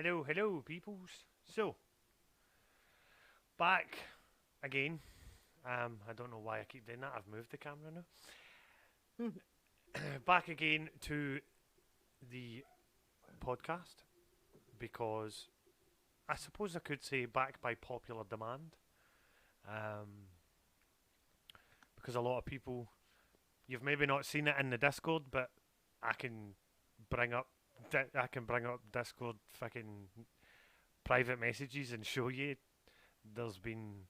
Hello, hello, peoples. So, back again. I don't know why I keep doing that. I've moved the camera now. Back again to the podcast because I suppose I could say back by popular demand. Because a lot of people, you've maybe not seen it in the Discord, but I can bring up, Discord fucking private messages and show you. There's been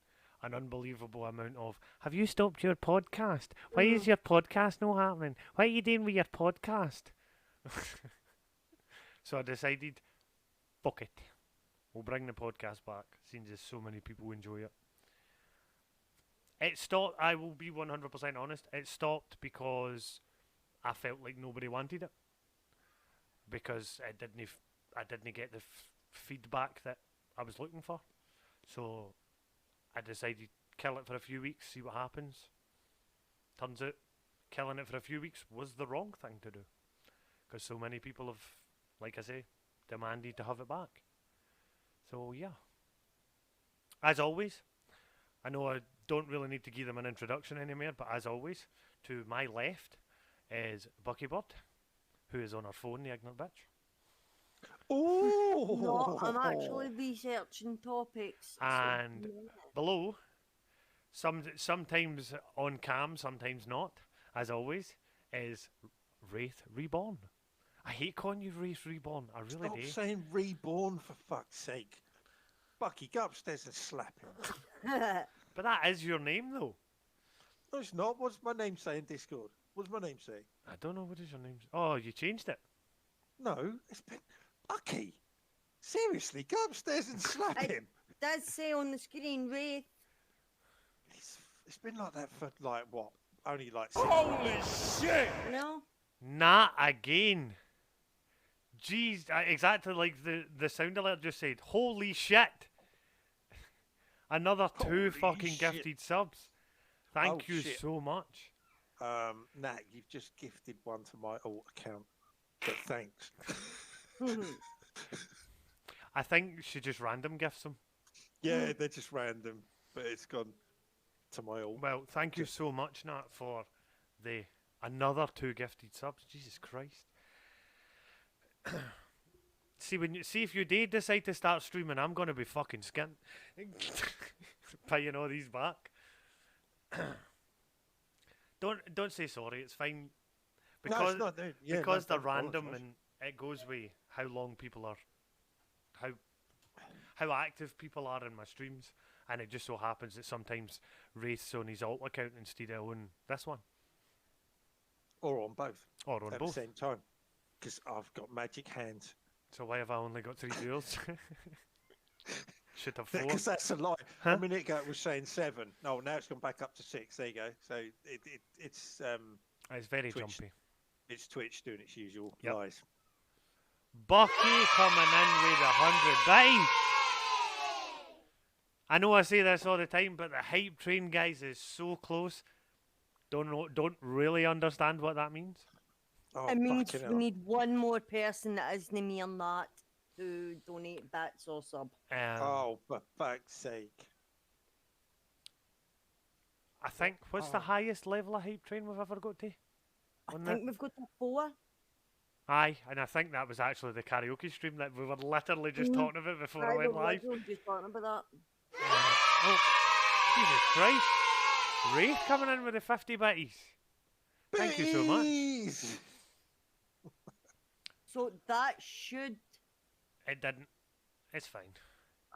an unbelievable amount of, have you stopped your podcast? Why is your podcast not happening? What are you doing with your podcast? So I decided, fuck it. We'll bring the podcast back, since there's so many people enjoy it. It stopped, I will be 100% honest, it stopped because I felt like nobody wanted it. Because I didn't get the feedback that I was looking for. So I decided kill it for a few weeks, see what happens. Turns out killing it for a few weeks was the wrong thing to do. Because so many people have, like I say, demanded to have it back. So yeah. As always, I know I don't really need to give them an introduction anymore, but as always, to my left is Bucky Bird, who is on her phone, the ignorant bitch. Oh! No, I'm actually researching topics. And below, sometimes on cam, sometimes not, as always, is Wraith Reborn. I hate calling you Wraith Reborn, I really Stop do. saying reborn, for fuck's sake. Bucky, go upstairs and slap him. But that is your name, though. No, it's not. What's my name say in Discord? What's my name say? I don't know, what is your name? Oh, you changed it. No, it's been... Bucky! Seriously, go upstairs and slap him. Does say on the screen, Wraith. It's been like that for, like, what? Only, like... 6 Holy shit! No? Not again. Jeez, exactly like the sound alert just said. Holy shit! Another two Holy fucking shit. gifted subs. Thank Oh, you shit. so much. Nat, you've just gifted one to my alt account. But thanks. I think she just random gifts them. Yeah, they're just random, but it's gone to my alt. Well, thank you so much, Nat, for the another two gifted subs. Jesus Christ. See if you did decide to start streaming, I'm gonna be fucking skint. Paying all these back. Don't say sorry. It's fine. No, Because it's not, yeah, because no, they're don't random apologise. and it goes with how long people are, how active people are in my streams, and it just so happens that sometimes Wraith's on his alt account instead of on this one, Or on both or on at both. the same time. Because I've got magic hands. So why have I only got 3 duels? Should have 4. Because that's a lie. Huh? A minute ago it was saying 7. No, now it's gone back up to 6. There you go. So it's It's very Twitch. jumpy. it's Twitch doing its usual Yep. lies. Bucky coming in with 100 bitties. I know I say this all the time, but the hype train, guys, is so close. Don't really understand what that means. Oh, It means fucking we hell. need one more person that isn't me and that to donate bits or sub. Oh, for fuck's sake. I think what's the Oh. highest level of hype train we've ever got to? I On think we've got to 4. Aye, and I think that was actually the karaoke stream that we were literally just Mhm. talking about before I I went was live. literally just talking about that. Oh, Jesus Christ! Wraith coming in with the 50 bitties. Thank you so much. Bees! So that should... It didn't. It's fine.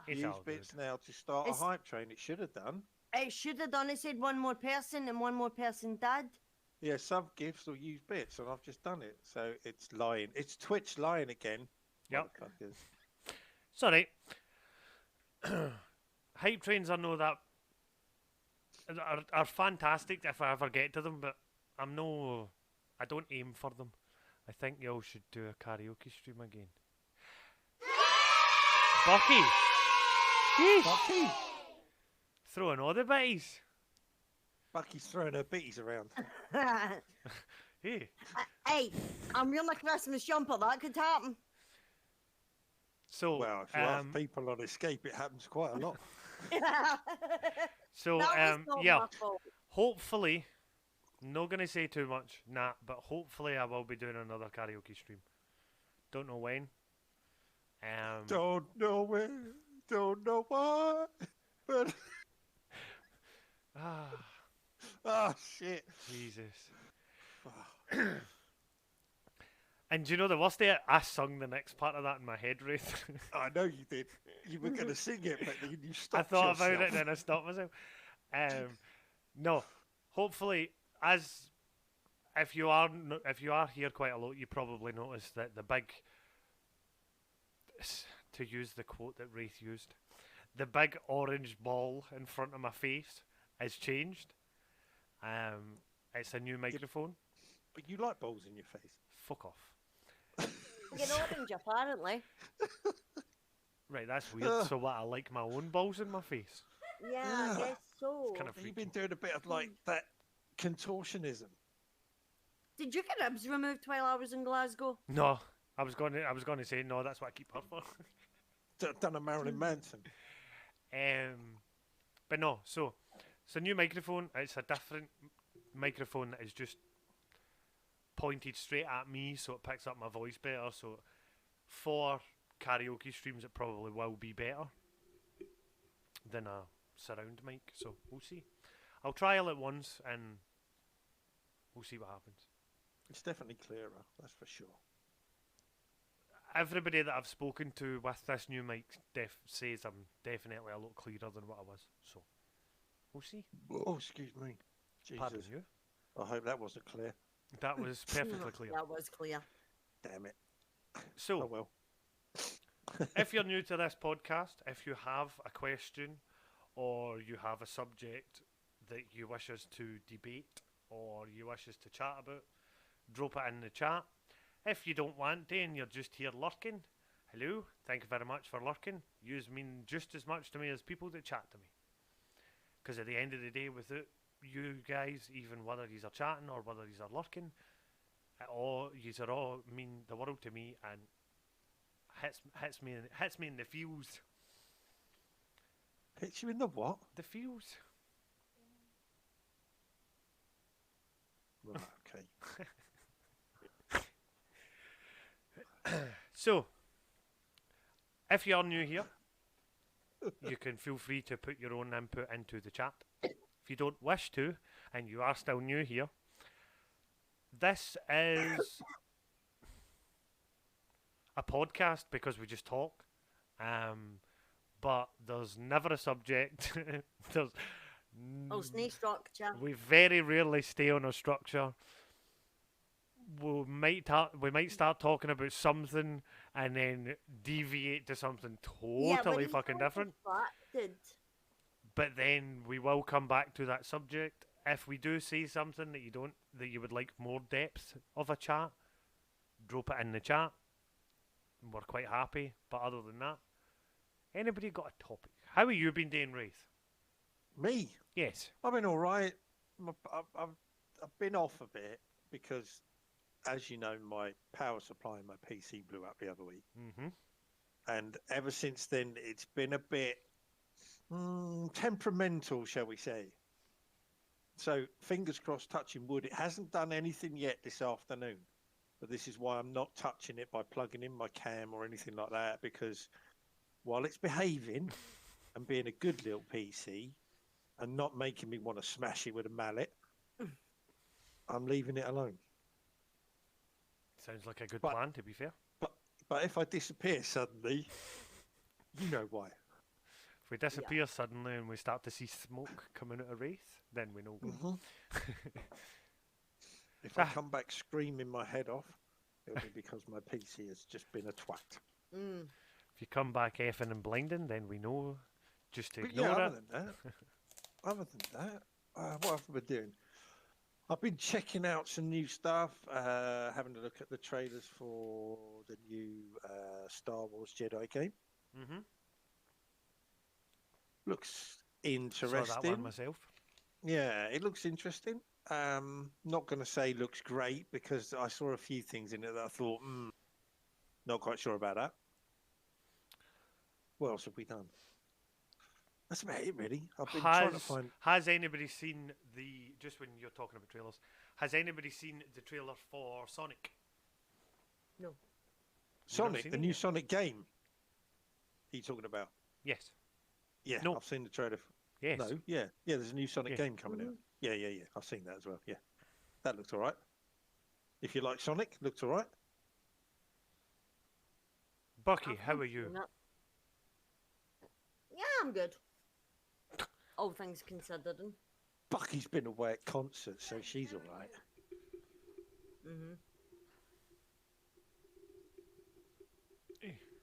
It's Use all good. bits now to start It's- a hype train. It should have done. It should have done. It said one more person and one more person did. Yeah, sub gifts or use bits, and I've just done it. So it's lying. It's Twitch lying again. Yep. Motherfuckers. Sorry. Hype trains are no that are fantastic if I ever get to them, but I don't aim for them. I think y'all should do a karaoke stream again. Bucky! Yeesh. Bucky! Throwing all the bitties. Bucky's throwing her beaties around. Hey, Hey, I'm wearing my Christmas jumper. That could happen. So, Well, if you ask people on Escape, it happens quite a lot. so That was not yeah. my fault. Hopefully, not gonna say too much, but hopefully I will be doing another karaoke stream. Don't know when. Don't know when, don't know why, but Ah, shit. Jesus. And do you know the worst day? I sung the next part of that in my head, Ruth. I know you did. You were going to sing it, but then you I stopped thought yourself. about it and then I stopped myself. No, hopefully, if you are here quite a lot, you probably noticed that the big, to use the quote that Wraith used, the big orange ball in front of my face has changed. It's a new microphone. But you like balls in your face. Fuck off. You're orange, apparently. Right, that's weird. So what? I like my own balls in my face. Yeah, I guess so. Kind of You've freaky. been doing a bit of like that contortionism. Did you get ribs removed while I was in Glasgow? No, I was going to say no. That's what I keep her for. Done a Marilyn Manson. But no. So it's a new microphone. It's a different microphone that is just pointed straight at me, so it picks up my voice better. So for karaoke streams, it probably will be better than a surround mic. So we'll see. I'll trial it once and we'll see what happens. It's definitely clearer, that's for sure. Everybody that I've spoken to with this new mic says I'm definitely a lot clearer than what I was. So we'll see. Oh, excuse me. Jesus. Pardon you. I hope that wasn't clear. That was perfectly clear. That was clear. Damn it. So, Oh well. if you're new to this podcast, if you have a question or you have a subject that you wish us to debate or you wish us to chat about, drop it in the chat. If you don't want to and you're just here lurking, hello, thank you very much for lurking. Yous mean just as much to me as people that chat to me. Because at the end of the day, without you guys, even whether yous are chatting or whether yous are lurking, yous are all mean the world to me and hits me in the feels. Hits you in the what? The feels. Right, okay. So, if you're new here, you can feel free to put your own input into the chat. If you don't wish to, and you are still new here, this is a podcast because we just talk. But there's never a subject. There's Oh, snake structure. we very rarely stay on a structure. We might start talking about something and then deviate to something totally fucking different. Distracted. But then we will come back to that subject. If we do see something that you would like more depth of a chat, drop it in the chat. We're quite happy. But other than that, anybody got a topic? How have you been doing, Wraith? Me? Yes. I've been all right. I've been off a bit because, as you know, my power supply in my PC blew up the other week. Mm-hmm. And ever since then, it's been a bit temperamental, shall we say. So, fingers crossed, touching wood. It hasn't done anything yet this afternoon. But this is why I'm not touching it by plugging in my cam or anything like that, because while it's behaving and being a good little PC and not making me want to smash it with a mallet, I'm leaving it alone. Sounds like a good plan, to be fair. But if I disappear suddenly, you know why. If we disappear suddenly and we start to see smoke coming out of Wraith, then we know. Mm-hmm. If I come back screaming my head off, it'll be because my PC has just been a twat. If you come back effing and blinding, then we know just to But ignore yeah, it. other than that, what have I been doing? I've been checking out some new stuff, having a look at the trailers for the new Star Wars Jedi game. Mm-hmm. Looks Saw interesting. that one myself. Yeah, it looks interesting. Not going to say looks great because I saw a few things in it that I thought, not quite sure about that. What else have we done? That's about it, really. I've been trying to find. Has anybody seen the? Just when you're talking about trailers, has anybody seen the trailer for Sonic? No. Sonic, the new Sonic game. Are you talking about? Yes. Yeah, No. I've seen the trailer. Yes. No, yeah. There's a new Sonic game coming out. Yeah. I've seen that as well. Yeah, that looks all right. If you like Sonic, looks all right. Bucky, how are you? Yeah, I'm good. All things considered. Bucky's been away at concerts, so she's all right.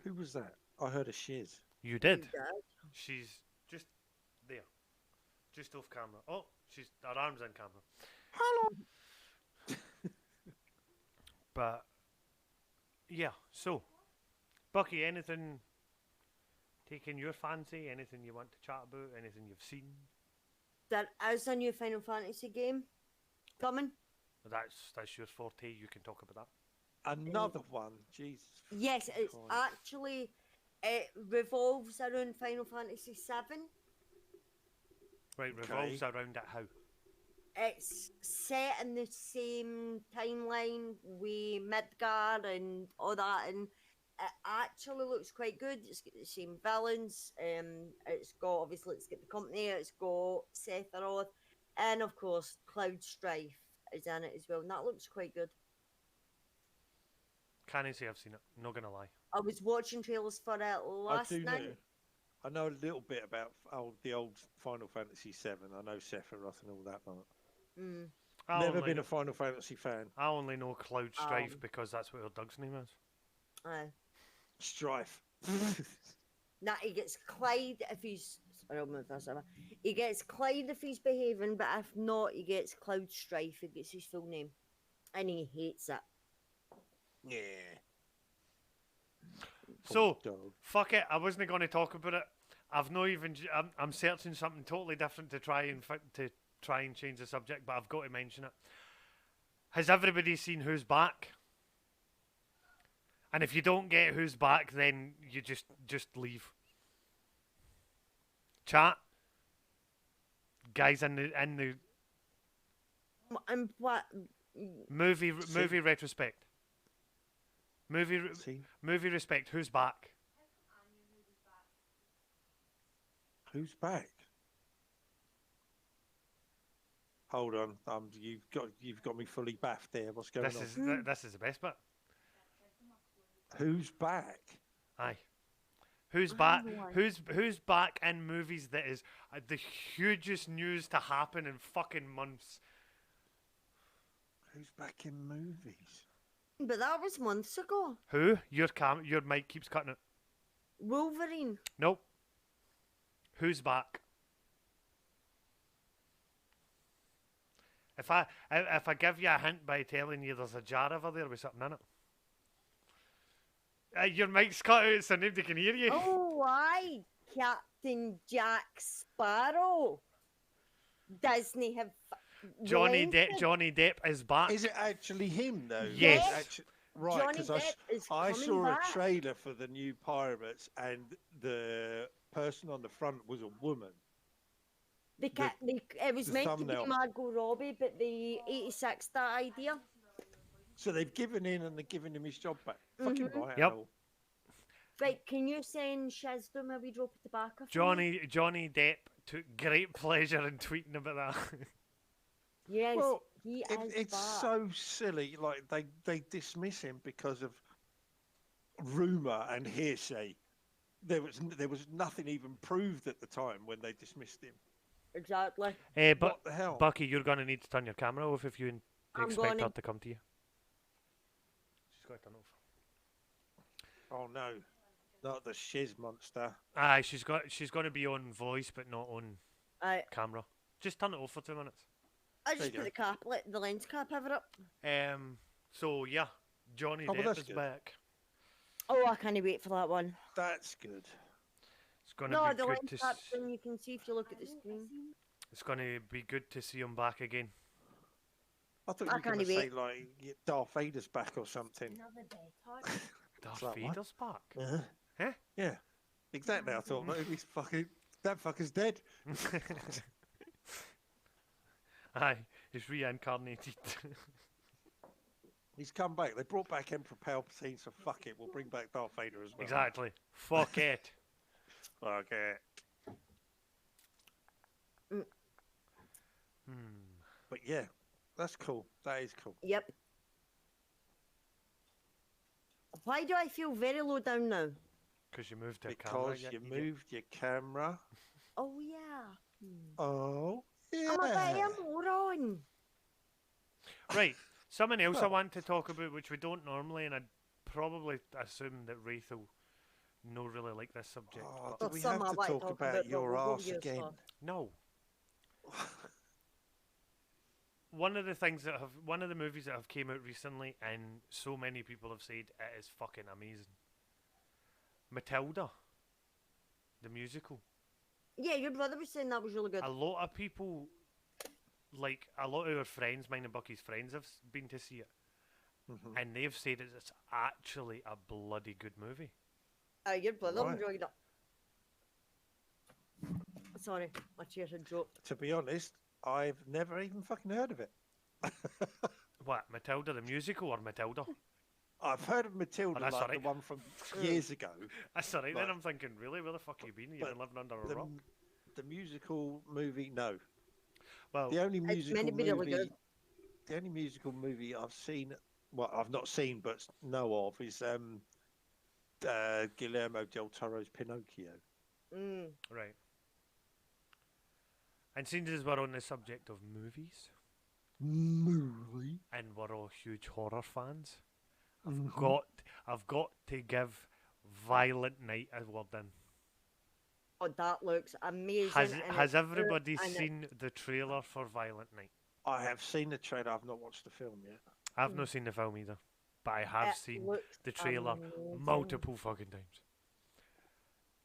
Who was that? I heard a shiz. You did. She's just there, just off camera. Oh, her arms in camera. Hello. But yeah, so Bucky, anything taking your fancy? Anything you want to chat about? Anything you've seen? There is a new Final Fantasy game coming. That's your forte. You can talk about that. Another one. Jesus. Yes, it's actually it revolves around Final Fantasy VII. Right, revolves around it how? It's set in the same timeline with Midgar and all that, and it actually looks quite good. It's got the same villains. It's got the company. It's got Sephiroth, and of course Cloud Strife is in it as well, and that looks quite good. Can't say I've seen it. Not gonna lie. I was watching trailers for it last night. I know a little bit about the old Final Fantasy VII. I know Sephiroth and all that. Never been a Final Fantasy fan. I only know Cloud Strife because that's what her Doug's name is. Strife. Nah, he gets Clyde if he's. I don't know if that's ever. He gets Clyde if he's behaving, but if not, he gets Cloud Strife. He gets his full name, and he hates it. Yeah. So, fuck it. I wasn't going to talk about it. I've not even. I'm searching something totally different to try and change the subject, but I've got to mention it. Has everybody seen Who's Back? And if you don't get Who's Back, then you just leave. Chat. Guys in the what? movie retrospect. Movie respect. Who's back? Who's back? Hold on, you've got me fully baffed there. What's going on? This is the best bit. Who's back? Aye. Who's back? Who's back in movies that is the hugest news to happen in fucking months? Who's back in movies? But that was months ago. Who? Your mic keeps cutting it. Wolverine. Nope. Who's back? If I give you a hint by telling you there's a jar over there with something in it. Your mic's cut out so nobody can hear you. Oh, why? Captain Jack Sparrow. Disney have... Johnny Depp is back. Is it actually him, though? Yes. Right, because I saw a trailer for the new Pirates, and the person on the front was a woman. It was meant to be Margot Robbie, but they 86 that idea. So they've given in and they're giving him his job back. Fucking right. Yep. Right, can you send Shazdo maybe drop at the back of Johnny Depp took great pleasure in tweeting about that. Yes, well, it's back. So silly. Like they dismiss him because of rumor and hearsay. There was nothing even proved at the time when they dismissed him. Exactly. But what the hell? Bucky, you're going to need to turn your camera off if you expect her to come to you. She's got to turn off. Oh no, not the shiz monster. Aye, she's going to be on voice but not on camera. Just turn it off for 2 minutes. I just put the lens cap over it. So yeah, Johnny Depp is back. Oh, I can't wait for that one. That's good. It's gonna be the good lens to cap thing you can see if you look at the screen. It's gonna be good to see him back again. I thought you were going to say like Darth Vader's back or something. Another day, Darth Vader's back? Uh-huh. Huh? Yeah. Exactly. I thought maybe that fucker's dead. Aye, he's reincarnated. He's come back. They brought back Emperor Palpatine, so fuck it. We'll bring back Darth Vader as well. Exactly. Fuck it. Fuck it. But yeah, that's cool. That is cool. Yep. Why do I feel very low down now? Because you moved the camera. Because you moved your camera. Oh, yeah. Oh, yeah. I'm a bit of a moron. Right. Something else I want to talk about, which we don't normally, and I'd probably assume that Wraith will not really like this subject. Oh, but do we some have I to like talk talking about about, your but we'll arse go again? for- no. One of the movies that have came out recently, and so many people have said it is fucking amazing. Matilda, the musical. Yeah, your brother was saying that was really good. A lot of people, like a lot of our friends, mine and Bucky's friends, have been to see it, and they've said it's actually a bloody good movie. Your brother Right. enjoyed it. Sorry, my chair had dropped. To be honest, I've never even fucking heard of it. What, Matilda the musical or Matilda? I've heard of Matilda, that's like alright. the one from years ago. That's alright. Right. Then I'm thinking, really, where the fuck have you been? You've But been living under a The, rock. the musical movie, no. Well, The only It's musical meant to be really movie, good. the only musical movie I've seen, well, I've not seen but know of, is Guillermo del Toro's Pinocchio. right. And since as we're on the subject of movies, Movie. and we're all huge horror fans, Mhm. I've got to give Violent Night a word in. Oh, that looks amazing. Has and everybody and seen the trailer for Violent Night? I have seen the trailer. I've not watched the film yet. I've not seen the film either, but I have It seen looks the trailer amazing. multiple fucking times.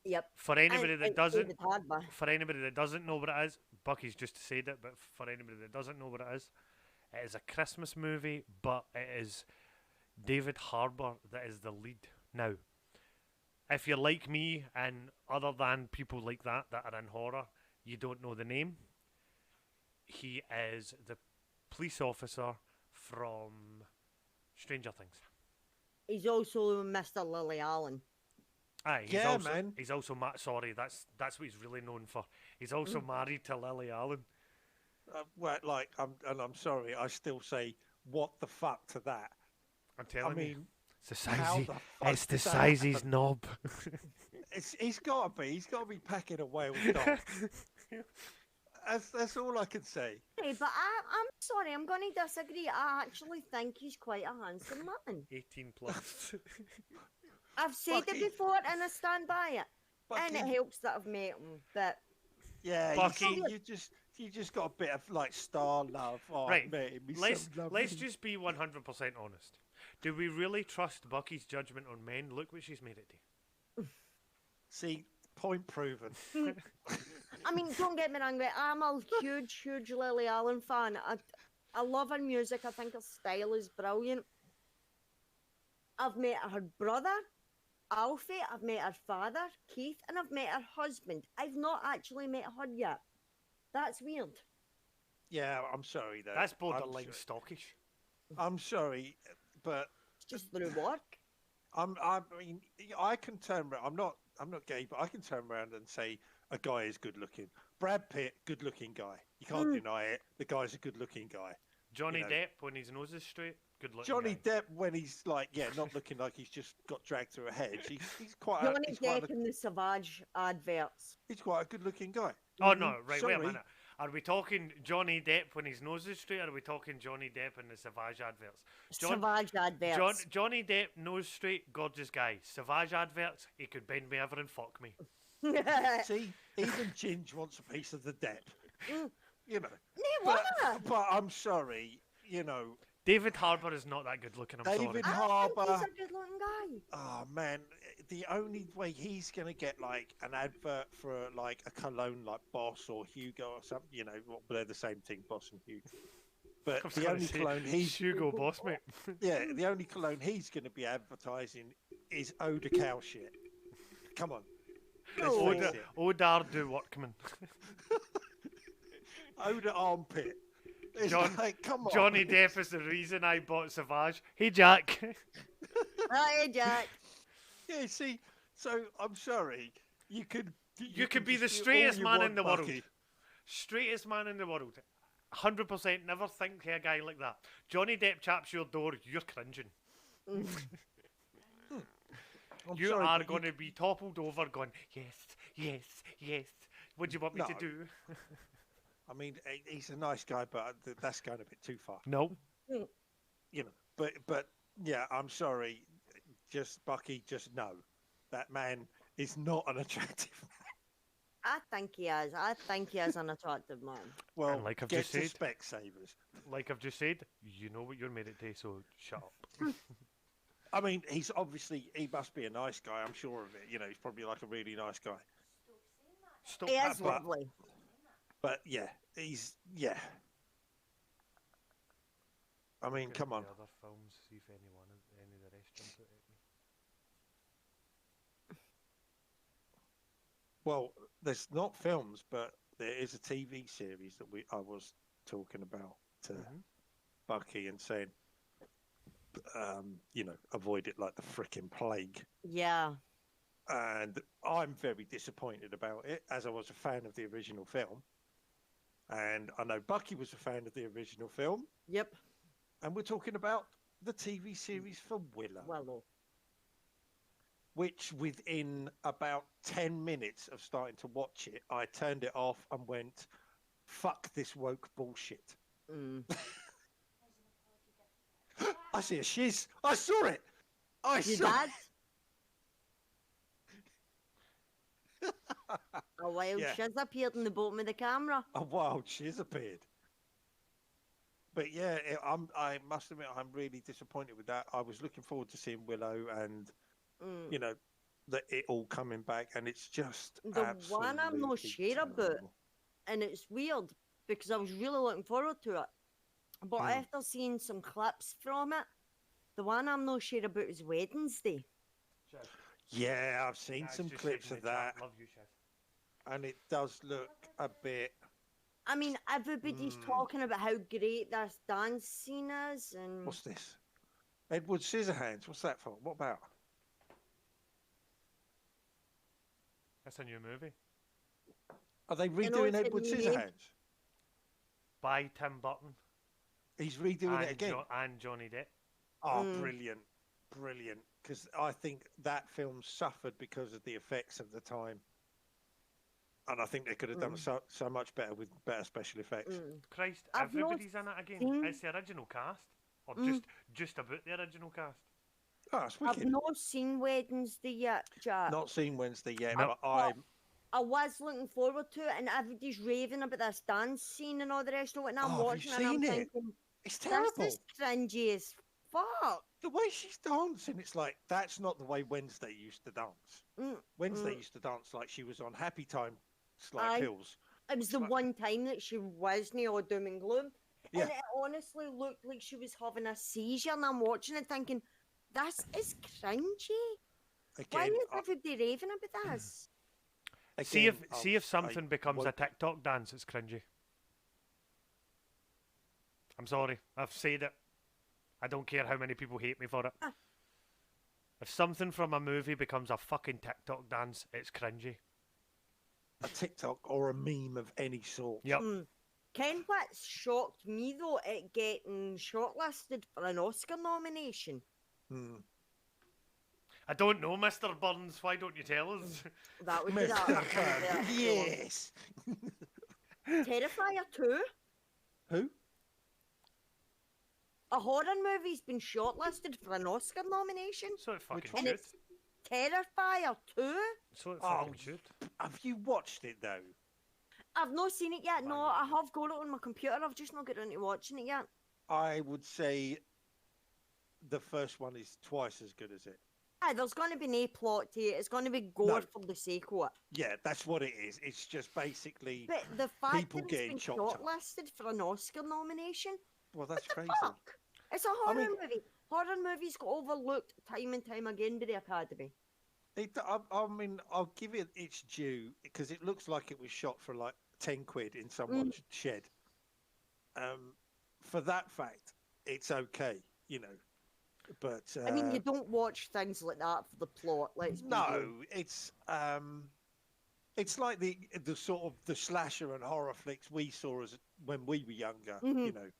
Yep. For anybody And that it's doesn't, David Harbour. for anybody that doesn't know what it is, Bucky's just said it, but for anybody that doesn't know what it is a Christmas movie, but it is David Harbour that is the lead. Now, if you're like me, and other than people like that are in horror, you don't know the name, he is the police officer from Stranger Things. He's also Mr. Lily Allen. Aye, Yeah, also, man. He's also sorry, that's what he's really known for. He's also married to Lily Allen. Well, like, I'm sorry. I still say, what the fuck to that? I'm I telling you, mean, it's the how size. the fuck It's the did that size his happen? knob. He's got to be. He's got to be packing a Wales dog. That's all I can say. Hey, but I'm sorry, I'm going to disagree. I actually think he's quite a handsome man. 18 plus. I've said Bucky. it before and I stand by it. And it Bucky, helps that I've met him. But yeah, Bucky. you just got a bit of like star love. Oh, Right, mate, me let's some lovely- just be 100% honest. Do we really trust Bucky's judgment on men? Look what she's made it to. see. Point proven. I mean, don't get me wrong, but I'm a huge Lily Allen fan. I love her music. I think her style is brilliant. I've met her brother, Alfie. I've met her father, Keith, and I've met her husband. I've not actually met her yet. That's weird. Yeah, I'm sorry though. That's I'm borderline so- stockish. I'm sorry, but It's just through work. I mean, I can turn around. I'm not gay, but I can turn around and say a guy is good looking. Brad Pitt, good looking guy. You can't deny it. The guy's a good looking guy. Johnny know. Depp, when his nose is straight, good looking. Johnny guy. Depp, when he's like, not looking like he's just got dragged through a hedge. He's quite Johnny he's quite Depp in the Savage adverts. he's quite a good looking guy. Oh no, right, wait a Sorry. minute. Are we talking Johnny Depp when his nose is straight, or are we talking Johnny Depp in the Savage adverts? Savage adverts. Johnny Depp, nose straight, gorgeous guy. Savage adverts, he could bend me over and fuck me. See, even Ginge wants a piece of the Depp. You know. what? But I'm sorry, you know, David Harbour is not that good looking, I'm David sorry. I think he's Harbour. a good looking guy. Oh man, the only way he's gonna get like an advert for like a cologne like Boss or Hugo or something, you know, well, they're the same thing, Boss and Hugo. But I was the gonna only say, cologne he's Hugo Boss, mate. the only cologne he's gonna be advertising is Eau de Cow shit. Come on. Let's Oh. face it. Odar do Workman. Oda armpit. It's John- like, come on. Johnny Depp is the reason I bought Savage. Hey, Jack. Hi, Jack. Yeah, see, so I'm sorry. You could be the just do all straightest you man want, in the world. Bucky. Straightest man in the world. 100% never think of a guy like that. Johnny Depp chaps your door, you're cringing. I'm You sorry, are but going to be toppled over going, yes, yes, yes. What do you want me to No. do? I mean, he's a nice guy, but that's going a bit too far. No. You know, but yeah, I'm sorry. Just Bucky, just no. That man is not an attractive man. I think he is. I think he is an attractive man. Well, And like I've get just to said- Specsavers. Like I've just said, you know what you're made it to, so shut up. I mean, he must be a nice guy. I'm sure of it. You know, he's probably like a really nice guy. Stop He that. is but- lovely. But yeah, yeah. I mean, come on. The other films, see if any of the rest jump out at me. Well, there's not films, but there is a TV series that I was talking about to Mhm. Bucky and saying, you know, avoid it like the frickin' plague. Yeah. And I'm very disappointed about it, as I was a fan of the original film. And I know Bucky was a fan of the original film. Yep. And we're talking about the TV series for Willow, Willow. which within about 10 minutes of starting to watch it, I turned it off and went, fuck this woke bullshit. Mm. I see a shiz. I saw it. I You saw did? A wild Yeah. shiz appeared in the bottom of the camera. a wild shiz appeared. But yeah, I must admit, I'm really disappointed with that. I was looking forward to seeing Willow and, Mm. you know, it all coming back, and it's just The one I'm not absolutely sure about, terrible. and it's weird because I was really looking forward to it. But Mm. after seeing some clips from it, the one I'm not sure about is Wednesday. Yeah, I've seen Guys some just clips said in of the chat, that, Love you, Chef. and it does look a bit. I mean, everybody's Mm. talking about how great this dance scene is, and What's this? Edward Scissorhands. What's that for? What about? That's a new movie Are they know, redoing it's a Edward new- Scissorhands? by Tim Burton He's redoing it and, again. and Johnny Depp. Oh, Mm. brilliant. Brilliant. Because I think that film suffered because of the effects of the time. And I think they could have done so much better with better special effects. Mm. Christ, I've not everybody's in it again. seen- It's the original cast, or Mm. just about the original cast. Oh, it's I've wicked. not seen Wednesday yet, Jack. Not seen Wednesday yet, No. but I'm. I was looking forward to it, and everybody's raving about this dance scene and all the rest of it. And I'm Oh, have you watching it, and I'm seen it? thinking, It's terrible. this is cringy as fuck. The way she's dancing, it's like that's not the way Wednesday used to dance. Mm, Wednesday mm. used to dance like she was on Happy Time, like Aye. pills. It was the Right. one time that she wasn't all doom and gloom. Yeah. And it honestly looked like she was having a seizure, and I'm watching it thinking, this is cringy. Why Again, is everybody raving about this? See again, if something becomes a won't- TikTok dance, it's cringy. I'm sorry, I've said it. I don't care how many people hate me for it. Ah. If something from a movie becomes a fucking TikTok dance, it's cringy. a TikTok or a meme of any sort. Yep. Ken what shocked me though, it getting shortlisted for an Oscar nomination. Hmm. I don't know, Mr. Burns. Why don't you tell us? That would be Mr. that. Burns, yes. Terrifier 2. Who? A horror movie's been shortlisted for an Oscar nomination. So it fucking one? And should. it's Terrifier 2. So it Oh, fucking should. Have you watched it though? I've not seen it yet. No, Fine. I have got it on my computer. I've just not got around to watching it yet. I would say the first one is twice as good as it. Aye, there's going to be no plot to it. It's going to be gore No. for the sake of it. Yeah, that's what it is. It's just basically. But the fact People that it's getting been chopped up. shortlisted for an Oscar nomination, Well, that's what the crazy. fuck? It's a horror mean- movie. Horror movies get overlooked time and time again by the Academy. I mean, I'll give it its due because it looks like it was shot for like 10 quid in Mm. someone's shed. For that fact, it's okay, you know. But I mean, you don't watch things like that for the plot. Let's be real. no, it's like the sort of the slasher and horror flicks we saw as when we were younger. Mhm. You know,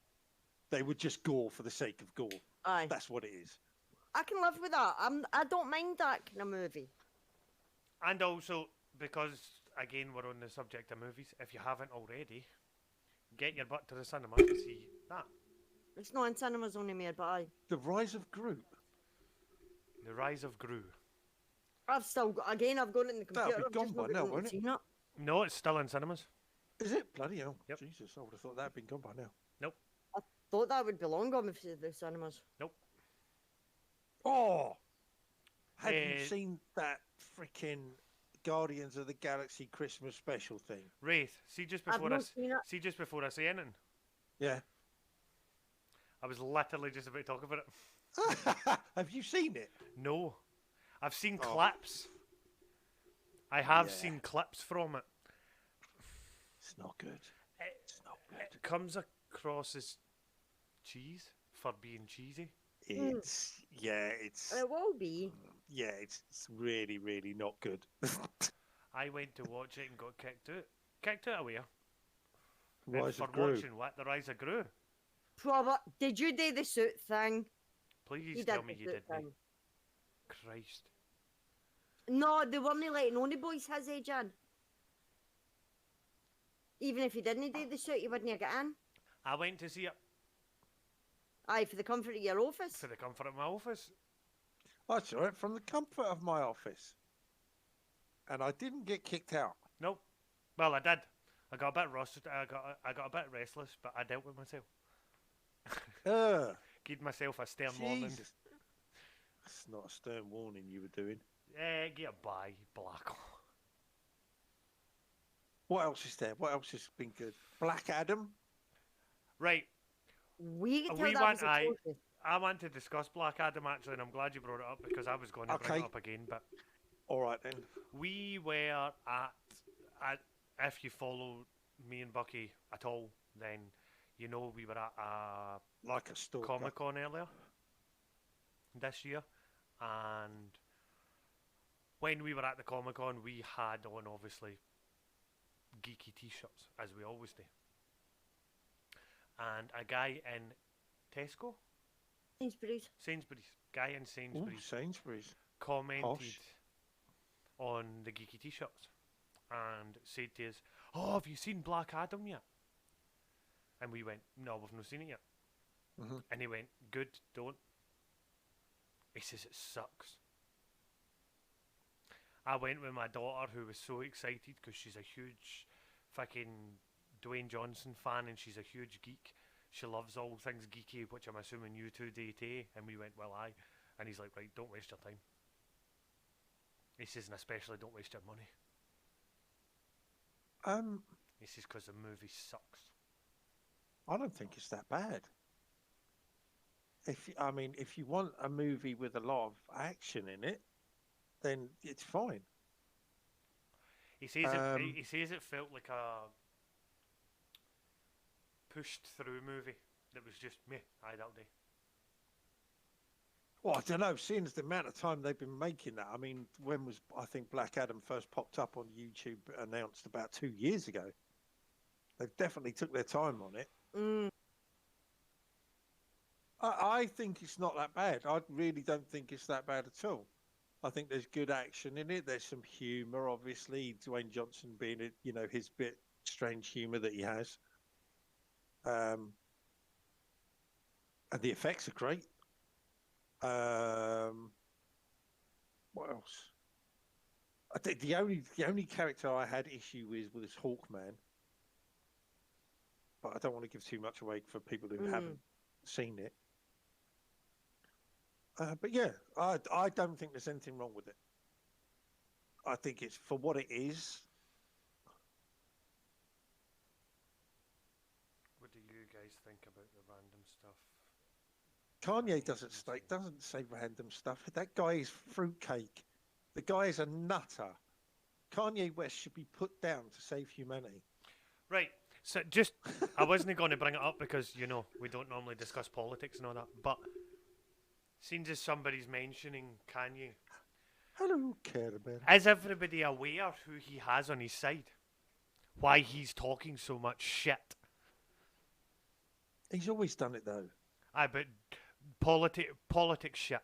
they were just gore for the sake of gore. Aye, That's what it is. I can live with that. I don't mind that kind of movie. And also, because, again, we're on the subject of movies, if you haven't already, get your butt to the cinema to see that. It's not in cinemas only made, but aye. The Rise of Gru. The Rise of Gru. I've still got, again, I've got it in the That'll computer. be I've gone just by not now, gotten won't it? seen it. No, it's still in cinemas. Is it? Bloody hell. Yep. Jesus, I would have thought that had been gone by now. Nope. I thought that would be long gone if the cinemas. Nope. Oh! Have you Eh, seen that freaking Guardians of the Galaxy Christmas special thing? Wraith. See just I've before not seen it. see just before I say anything. Yeah. I was literally just about to talk about it. Have you seen it? No. I've seen Oh. clips. I have Yeah. seen clips from it. It's not good. It, It's not good. it comes across as cheese for being cheesy. It's it's It will be. it's really really not good. I went to watch it and got kicked out. Kicked out of where? Rise For of Gru. watching what? The Rise of Gru. Did you do the suit thing? Please You tell did me the you suit didn't. thing. Christ. No, they weren't letting only boys his age in. Even if you didn't do the suit, you wouldn't get in. I went to see it Aye, for the comfort of your office. for the comfort of my office. I saw it from the comfort of my office, and I didn't get kicked out. Nope. Well, I did. I got a bit rusted. I got a bit restless, but I dealt with myself. Gave myself a stern warning. Jesus. That's not a stern warning you were doing. Get a bye, Black. What else is there? What else has been good? Black Adam. Right. We can A tell wee that one, was a aye. trophy. I want to discuss Black Adam actually, and I'm glad you brought it up because I was going to bring Okay. it up again. But All right then. we were at if you follow me and Bucky at all, then you know we were at a Like a stalker. Comic Con earlier this year, and when we were at the Comic Con, we had on obviously geeky T-shirts as we always do, and a guy in Sainsbury's guy in Ooh, Sainsbury's Sainsbury's. commented Posh. on the geeky T-shirts and said to us, "Oh, have you seen Black Adam yet?" And we went, "No, we've not seen it yet." Mhm. And he went, "Good, don't." He says it sucks. I went with my daughter, who was so excited because she's a huge fucking Dwayne Johnson fan and she's a huge geek. She loves all things geeky, which I'm assuming you two do too. And we went, "Well, aye." And he's like, "Right, don't waste your time." He says, "And especially don't waste your money." He says, "Because the movie sucks." I don't think it's that bad. If you want a movie with a lot of action in it, then it's fine. He says he says it felt like a pushed through movie that was just me. Aye, that'll do. Well, I don't know. Seeing as the amount of time they've been making that, I mean, when was I think Black Adam first popped up on YouTube, announced about 2 years ago. They've definitely took their time on it. Mm. I think it's not that bad. I really don't think it's that bad at all. I think there's good action in it. There's some humour, obviously. Dwayne Johnson being, his bit strange humour that he has. And the effects are great. What else? I think the only character I had issue with was Hawkman, but I don't want to give too much away for people who haven't seen it. But yeah, I don't think there's anything wrong with it. I think it's for what it is. What do you guys think about the random stuff? Kanye doesn't say random stuff. That guy is fruitcake. The guy is a nutter. Kanye West should be put down to save humanity. Right. So I wasn't going to bring it up because, you know, we don't normally discuss politics and all that, but seems as somebody's mentioning Kanye, I don't care about it. is everybody aware who he has on his side? Why he's talking so much shit? He's always done it though. Aye, but politics shit.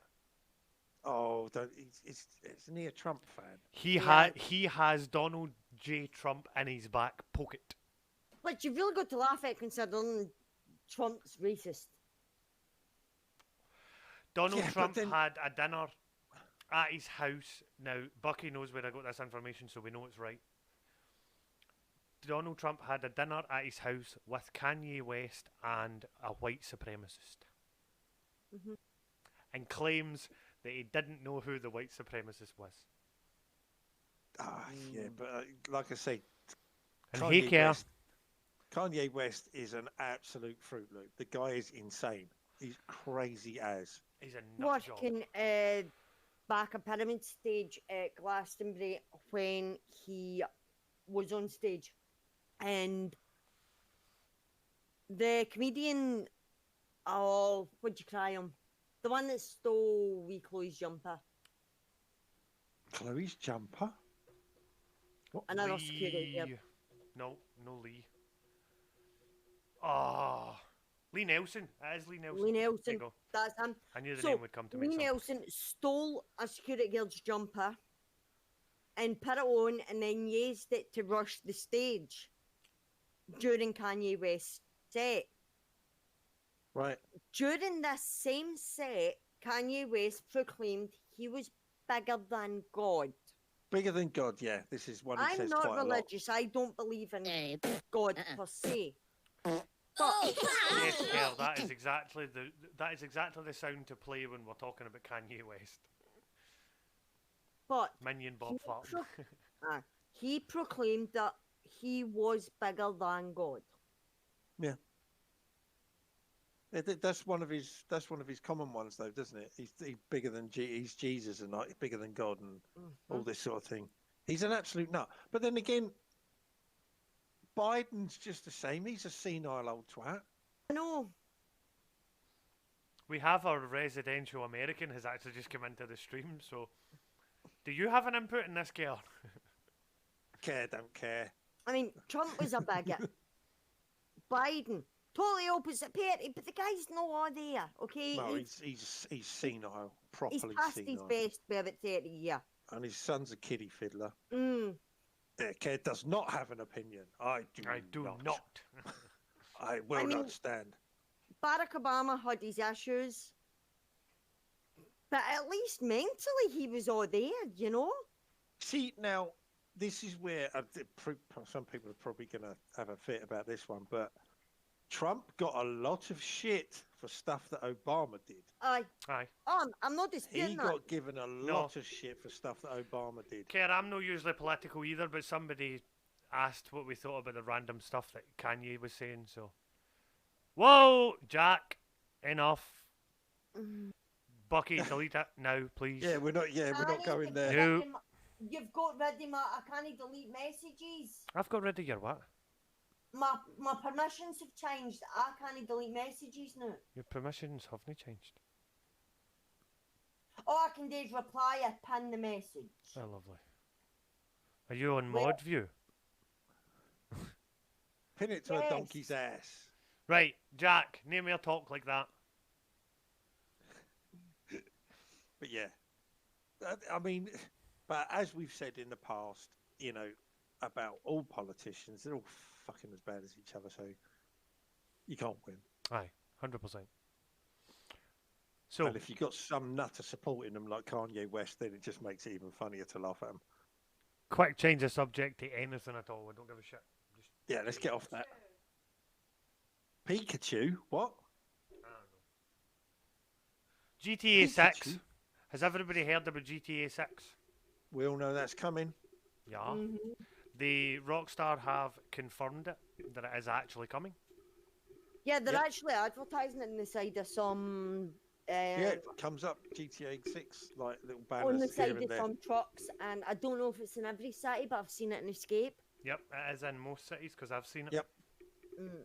Oh, don't. Isn't he a Trump fan? He Yeah. he has Donald J. Trump in his back pocket. But you've really got to laugh at considering Trump's racist. Donald Yeah, but Trump then- had a dinner at his house. Now, Bucky knows where I got this information, so we know it's right. Donald Trump had a dinner at his house with Kanye West and a white supremacist. Mhm. And claims that he didn't know who the white supremacist was. Ah, yeah, but like I say, And he cares. Kanye West is an absolute Fruit Loop. The guy is insane. He's crazy as. He's a nut job. Working back a pyramid stage at Glastonbury when he was on stage, and the comedian, oh, what'd you cry him? The one that stole wee Chloe's jumper. Chloe's jumper? What? Another security guard. No Lee. Oh, Lee Nelson. It is Lee Nelson. Lee There you Nelson, go. that's him. I knew the So, name would come to me. Lee Nelson stole a security guard's jumper and put it on and then used it to rush the stage during Kanye West's set. Right. During this same set, Kanye West proclaimed he was bigger than God. Bigger than God, yeah. This is one he I'm says not quite religious. I don't believe in God per se. But Yes, Kel, that is exactly the sound to play when we're talking about Kanye West. but Minion Bob Farton. he proclaimed that he was bigger than God. a lot. Yeah, that's one of his common ones though, doesn't it? He's bigger than he's Jesus and not bigger than God and all this sort of thing. He's an absolute nut. But then again, Biden's just the same. He's a senile old twat. I know. We have our residential American has actually just come into the stream, so do you have an input in this, girl? Don't care. I mean, Trump was a bigot. Biden, totally opposite party, but the guy's not there, okay? No, he's senile, properly he's past his senile. best by about 30 years. And his son's a kiddie fiddler. Mm. Care does not have an opinion. I do not. I will mean- not stand. Barack Obama had his issues, but at least mentally he was all there, you know? See, now, this is where some people are probably going to have a fit about this one, but Trump got a lot of shit for stuff that Obama did. Aye. I'm not He disputing that. got given a lot of shit for stuff that Obama did. Kerr, I'm not usually political either, but somebody asked what we thought about the random stuff that Kanye was saying, so. Whoa, Jack, enough. Bucky, delete it now, please. Yeah, we're not going there. No. You've got rid of I can't delete messages. I've got rid of your what? My permissions have changed. I can't delete messages now. Your permissions haven't changed. All I can do is reply or pin the message. Oh, lovely. Are you on Well- mod view? Pin it to a Yes. donkey's ass. Right, Jack, name your talk like that. But yeah, I mean, but as we've said in the past, you know, about all politicians, they're all fucking as bad as each other, so you can't win. Aye, 100%. So, And if you've got some nutter supporting them like Kanye West, then it just makes it even funnier to laugh at them. quick change of subject to anything at all. I don't give a shit. Just, Yeah, let's get off that. Pikachu? What? I don't know. GTA 6. Pikachu? Has everybody heard about GTA 6? We all know that's coming. Yeah. Mhm. The Rockstar have confirmed it, that it is actually coming. Yeah, they're Yep. actually advertising it on the side of some Yeah, it comes up GTA 6, like little on the banners here side and of there. some trucks, and I don't know if it's in every city, but I've seen it in Escape. Yep, it is in most cities because I've seen it. Yep, Mm.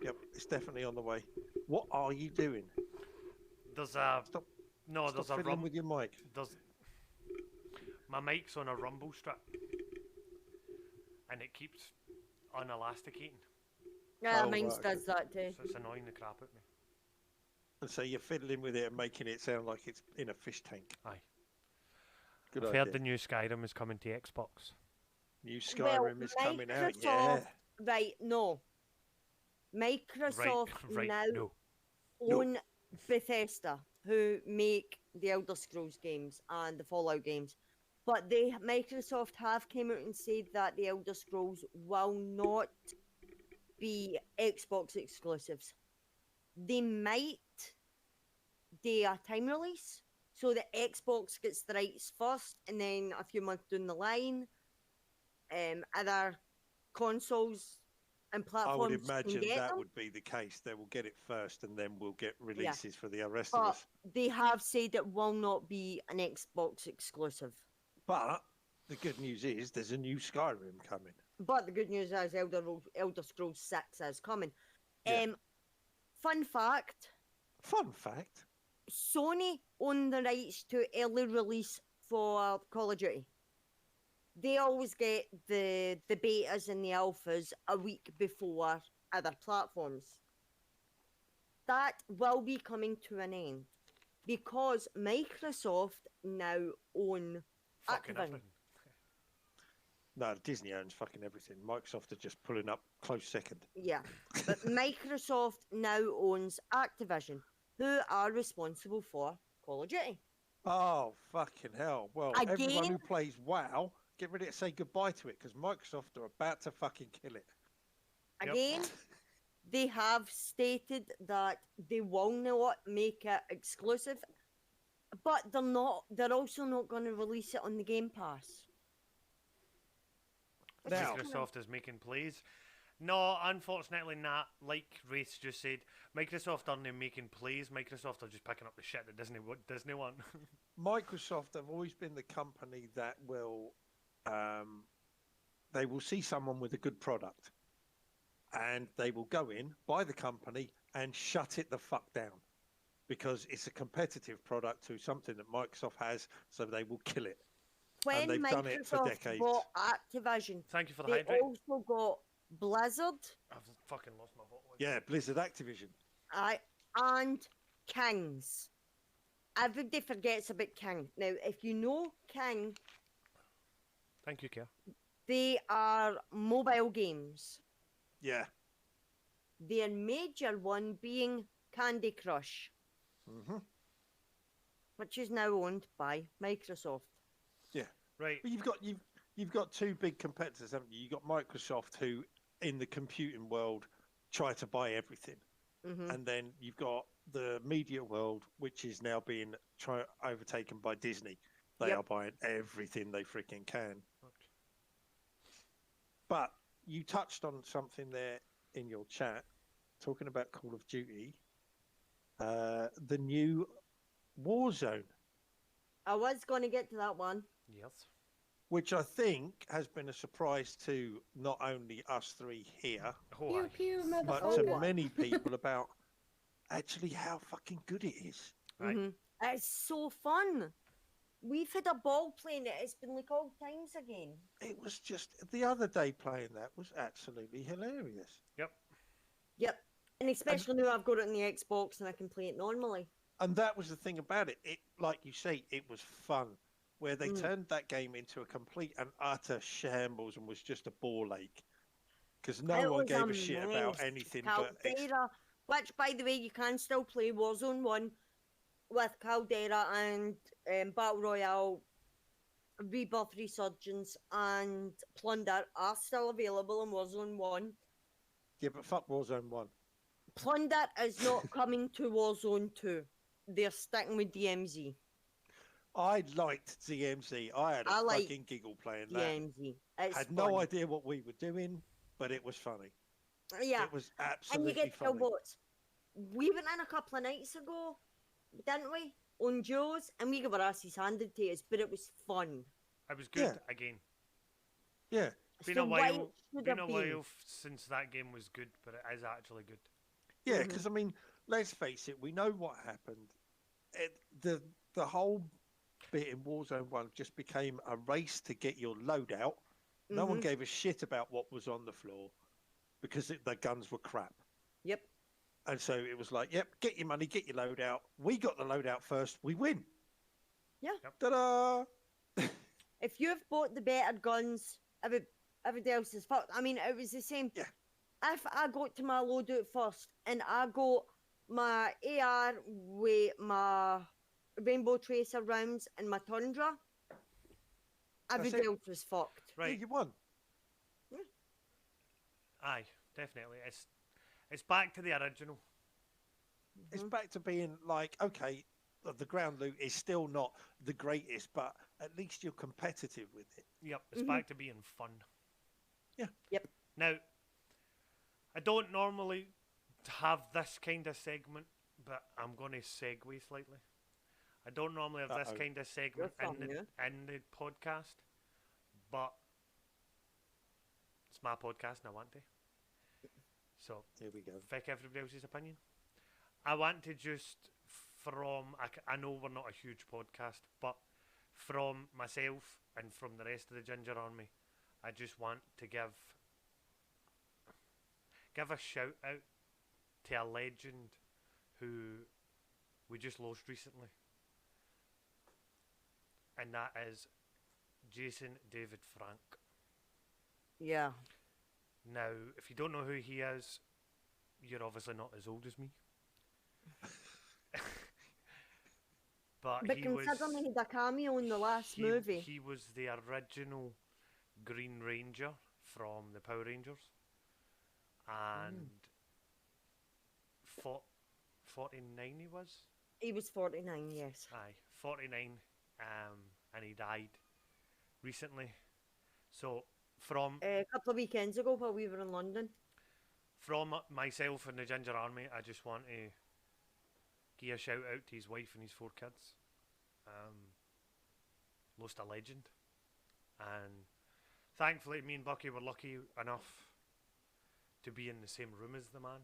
yep, it's definitely on the way. What are you doing? There's a Stop, no. stop There's a fiddling with your mic. There's my mic's on a rumble strip, and it keeps unelasticating, Yeah, Oh, mine right, does that too. so it's annoying the crap at me. And so you're fiddling with it and making it sound like it's in a fish tank. Aye. Good I've idea. heard the new Skyrim is coming to Xbox. New Well, Skyrim is coming out. Yeah. Microsoft, right? No, Microsoft right. now No. own Bethesda, who make the Elder Scrolls games and the Fallout games. But Microsoft have came out and said that the Elder Scrolls will not be Xbox exclusives. They might do a time release, so the Xbox gets the rights first, and then a few months down the line, other consoles and I platforms would imagine can get that them. would be the case. They will get it first, and then we'll get releases for the rest But of us. they have said it will not be an Xbox exclusive. But the good news is there's a new Skyrim coming. But the good news is Elder Scrolls 6 is coming. Yeah. Fun fact, Fun fact. Sony own the rights to early release for Call of Duty. They always get the betas and the alphas a week before other platforms. That will be coming to an end because Microsoft now own Fucking Activision. everything. No, Disney owns fucking everything. Microsoft are just pulling up close second. Yeah, but Microsoft now owns Activision, who are responsible for Call of Duty. Oh, fucking hell. Well, everyone Again? who plays WoW, get ready to say goodbye to it because Microsoft are about to fucking kill it. Yep. Again, they have stated that they will not make it exclusive, but they're not. They're also not going to release it on the Game Pass. Now- Microsoft is making plays. No, unfortunately not. Like Race just said, Microsoft aren't making plays. Microsoft are just picking up the shit that Disney want. Microsoft have always been the company that will, they will see someone with a good product and they will go in, buy the company and shut it the fuck down because it's a competitive product to something that Microsoft has, so they will kill it. When they've done it for Microsoft decades. bought Activision, Thank you for the they hydrate. also got Blizzard, I've fucking lost my bottle. Yeah, Blizzard Activision. and Kings. Everybody forgets about King. Now, if you know King, Thank you, Kia. they are mobile games. Yeah. Their major one being Candy Crush, hmm which is now owned by Microsoft. Right. But you've got two big competitors, haven't you? You've got Microsoft, who in the computing world try to buy everything, Hmm. and then you've got the media world, which is now being overtaken by Disney. They Yep. are buying everything they freaking can. But you touched on something there in your chat, talking about Call of Duty, the new Warzone, I was going to get to that one. Yes. which I think has been a surprise to not only us three here, Oh, Pew aye. pew, but motherfucker. to many people about actually how fucking good it is. Right. Mhm. It's so fun. We've had a ball playing it. It's been like old times again. It was just the other day playing that was absolutely hilarious. Yep. And especially now I've got it on the Xbox and I can play it normally. And that was the thing about it. It, like you say, it was fun. Where they Mm. turned that game into a complete and utter shambles and was just a ball ache. Because no It one was gave a shit about mess. anything but Caldera, which by the way, you can still play Warzone 1 with Caldera and Battle Royale, Rebirth Resurgence and Plunder are still available in Warzone 1. yeah, but fuck Warzone 1. Plunder is not coming to Warzone 2. They're sticking with DMZ. I liked DMZ. I had a I like fucking giggle playing that. DMZ. It's Had fun. no idea what we were doing, but it was funny. Yeah, It was and you absolutely get to kill funny. bots. We went in a couple of nights ago, didn't we? On Joe's, and we got our asses handed to us, but it was fun. It was good Yeah. again. Yeah. Been So a why while. it should Been have a been. while since that game was good, but it is actually good. Yeah, because I mean, let's face it, we know what happened. The whole bit in Warzone 1 just became a race to get your loadout. No one gave a shit about what was on the floor because the guns were crap. Yep. And so it was like, yep, get your money, get your loadout. We got the loadout first, we win. Yeah. Yep. Ta-da! If you've bought the better guns, everybody else is fucked. I mean, it was the same. Yeah. If I got to my loadout first and I got my AR with my Rainbow Tracer rounds and my Tundra, everybody it. else was fucked. Yeah, Right. you won. Aye, definitely. It's back to the original. It's back to being like, okay, the ground loot is still not the greatest, but at least you're competitive with it. Yep, it's back to being fun. Yeah. Yep. Now, I don't normally have this kind of segment, but I'm going to segue slightly. I don't normally have this kind of segment You're in the podcast, but it's my podcast and I want to. So, Here we go. fuck everybody else's opinion. I want to just, I know we're not a huge podcast, but from myself and from the rest of the Ginger Army, I just want to give a shout out to a legend who we just lost recently. And that is Jason David Frank. Yeah. Now, if you don't know who he is, you're obviously not as old as me. But But he considering he was had a cameo in the last movie. he was the original Green Ranger from the Power Rangers, and 49 he was. He was 49, yes. Aye, 49, and he died recently. So from A couple of weekends ago while we were in London. myself and the Ginger Army, I just want to give a shout out to his wife and his 4 kids. Lost a legend, and thankfully me and Bucky were lucky enough to be in the same room as the man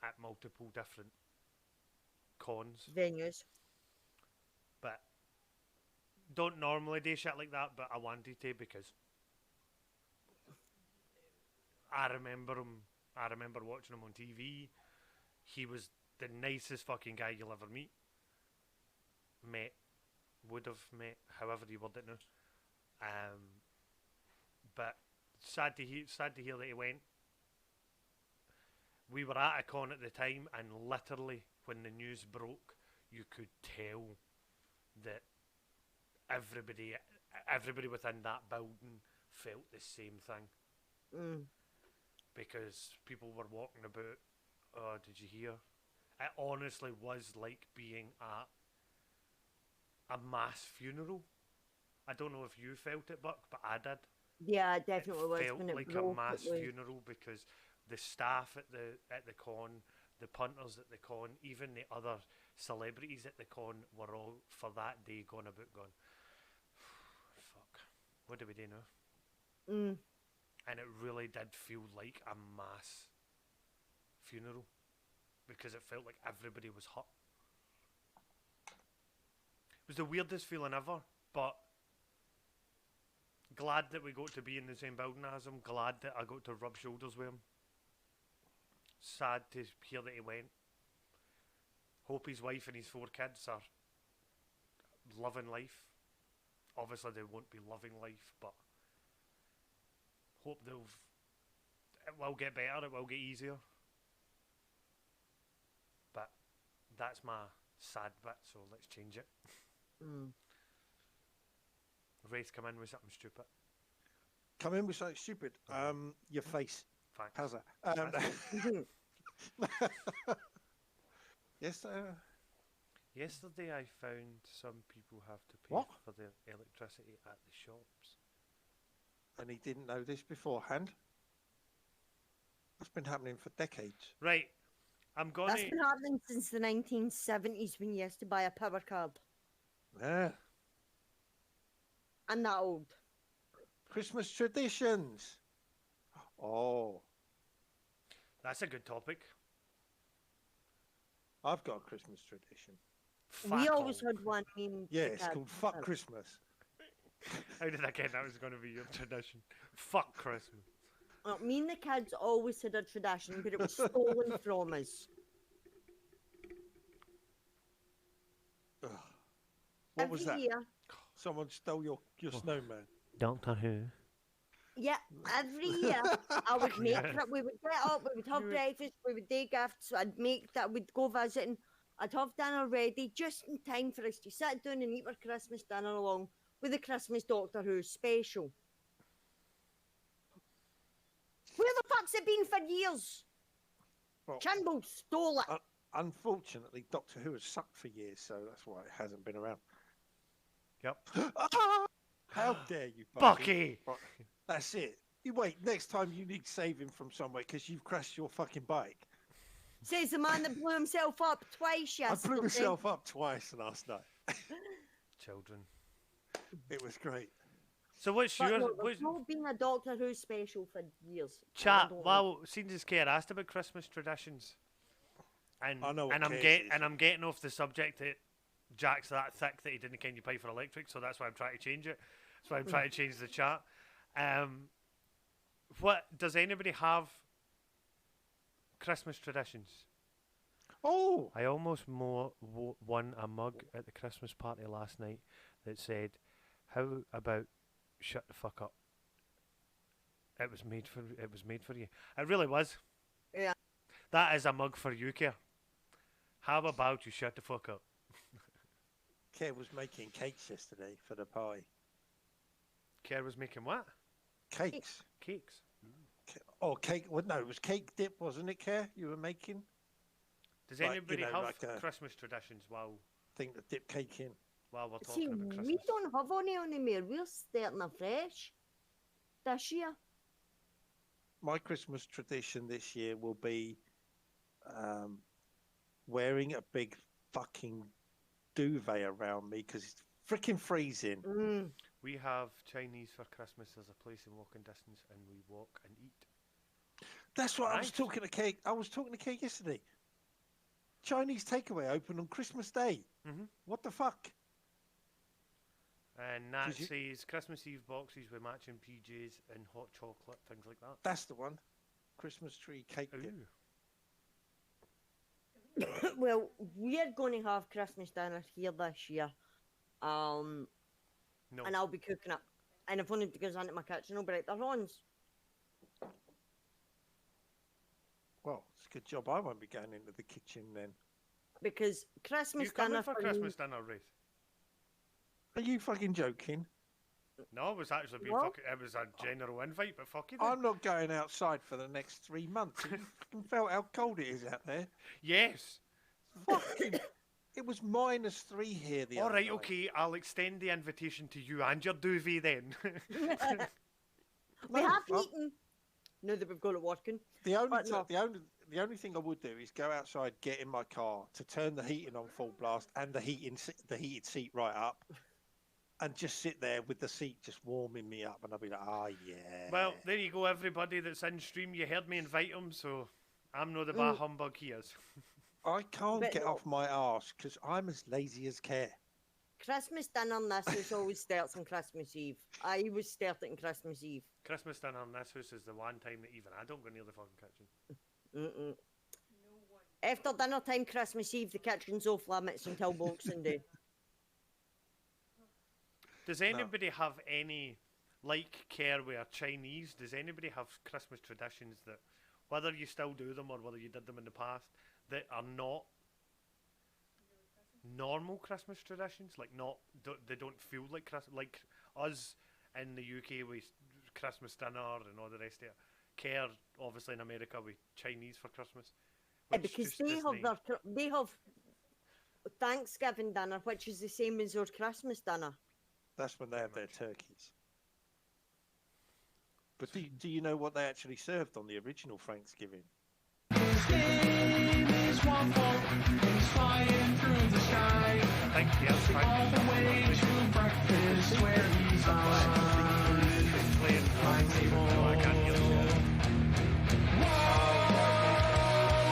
at multiple different cons. Venues. But don't normally do shit like that, but I wanted to because I remember him. I remember watching him on TV. He was the nicest fucking guy you'll ever meet. Would have met, however you word it now. But sad to hear that he went. We were at a con at the time, and literally when the news broke, you could tell that everybody within that building felt the same thing. Because people were walking about, oh, did you hear? It honestly was like being at a mass funeral. I don't know if you felt it, Buck, but I did. Yeah, it definitely was. It felt When it like broke, a mass it was. funeral because the staff at the con, the punters at the con, even the other celebrities at the con were all for that day going about going, fuck, what do we do now? And it really did feel like a mass funeral because it felt like everybody was hurt. It was the weirdest feeling ever, but glad that we got to be in the same building as him. Glad that I got to rub shoulders with him. Sad to hear that he went. Hope his wife and his 4 kids are loving life. Obviously they won't be loving life, but hope it will get better, it will get easier. But that's my sad bit, so let's change it. Wraith, come in with something stupid. Come in with something stupid. Your face. Thanks. How's that? Yes. Yesterday I found some people have to pay What? for their electricity at the shops. And he didn't know this beforehand. That's been happening for decades. Right. I'm gonna. That's been happening since the 1970s when you used to buy a power card. Yeah. I'm that old. Christmas traditions. Oh, That's a good topic. I've got a Christmas tradition. We Fuck always all. had one named Yeah, the it's card. called Fuck Christmas. How did I get that was going to be your tradition? Fuck Christmas. Well, me and the kids always had a tradition, but it was stolen from us. Ugh. What Every was that? year, Someone stole your snowman. Doctor Who. yeah, every year I would make Yeah. it. We would get up, we would have You would- breakfast, we would do gifts. I'd make that. We'd go visiting. I'd have dinner ready just in time for us to sit down and eat our Christmas dinner along with the Christmas Doctor Who special. Where the fuck's it been for years? Well, Chimble stole it. unfortunately, Doctor Who has sucked for years, so that's why it hasn't been around. Yep. How dare you, Bucky! Right, that's it. You wait. Next time you need saving from somewhere because you've crashed your fucking bike. Says the man that blew himself up twice I yesterday. blew myself up twice last night. Children. It was great. So what's But yours? no, What's, there's not been a Doctor Who special for years. and I chat. don't know. Well, since this kid asked about Christmas traditions, and I know what and I'm Kate is. I'm getting off the subject that Jack's that thick that he didn't kind of pay for electric, so that's why I'm trying to change it. That's why I'm trying to change the chat. What does anybody have? Christmas traditions. Oh, I almost won a mug at the Christmas party last night that said, "How about shut the fuck up?" It was made for you. It really was. Yeah. That is a mug for you, Kerr. How about you shut the fuck up? Kev was making cakes yesterday for the pie. Kerr was making what? Cakes. Cakes. Oh, cake. Well, no, it was cake dip, wasn't it, Kev? You were making Does Like, you anybody know, have like a- Christmas traditions while thing to dip cake in. we're See, talking about Christmas? we don't have any anymore. We're starting afresh this year. My Christmas tradition this year will be wearing a big fucking duvet around me because it's freaking freezing. Mm. We have Chinese for Christmas. There's a place in walking distance, and we walk and eat. That's what I was Nice. talking to Kate. I was talking to Kate yesterday. Chinese takeaway open on Christmas Day. Mhm. What the fuck? And that 'Cause you- says Christmas Eve boxes with matching PJs and hot chocolate, things like that. That's the one. Christmas tree cake dip. Ooh. Well, we're going to have Christmas dinner here this year. No. And I'll be cooking it. And if one of the goes into my kitchen, I'll break their hands. Well, it's a good job I won't be going into the kitchen then. Because Christmas You coming dinner for for Christmas dinner, Ruth? Are you fucking joking? No, it was actually being What? fucking. It was a general invite, but fuck you. I'm not going outside for the next 3 months. Have you fucking felt how cold it is out there? Yes. Fucking, it was -3 here the All other right. night. Okay. I'll extend the invitation to you and your duvet then. We No, have well, eaten. Now that we've got it working. The only, But no. the only thing I would do is go outside, get in my car, to turn the heating on full blast and the heated seat right up, and just sit there with the seat just warming me up, and I'll be like, ah, yeah. Well, there you go, everybody that's in stream. You heard me invite them, so I'm not the bah humbug he is. I can't But get no. off my arse because I'm as lazy as care. Christmas dinner in this house always starts on Christmas Eve. I always start it on Christmas Eve. Christmas dinner in this house is the one time that even I don't go near the fucking kitchen. Mm-mm. After dinner time, Christmas Eve, the kitchen's off limits until Boxing Day. Does anybody have any, like care we are Chinese, does anybody have Christmas traditions that, whether you still do them or whether you did them in the past, that are not normal Christmas traditions? Like they don't feel like Christmas, like us in the UK with Christmas dinner and all the rest of it. Care, obviously in America with Chinese for Christmas. which Because just they isn't- have they have Thanksgiving dinner, which is the same as our Christmas dinner. That's when they have their turkeys. But do you know what they actually served on the original Thanksgiving? his waffle, he's flying through the sky. Thank you. All the way to breakfast where he's on. Playing My table. No, I can't hear the show. Whoa,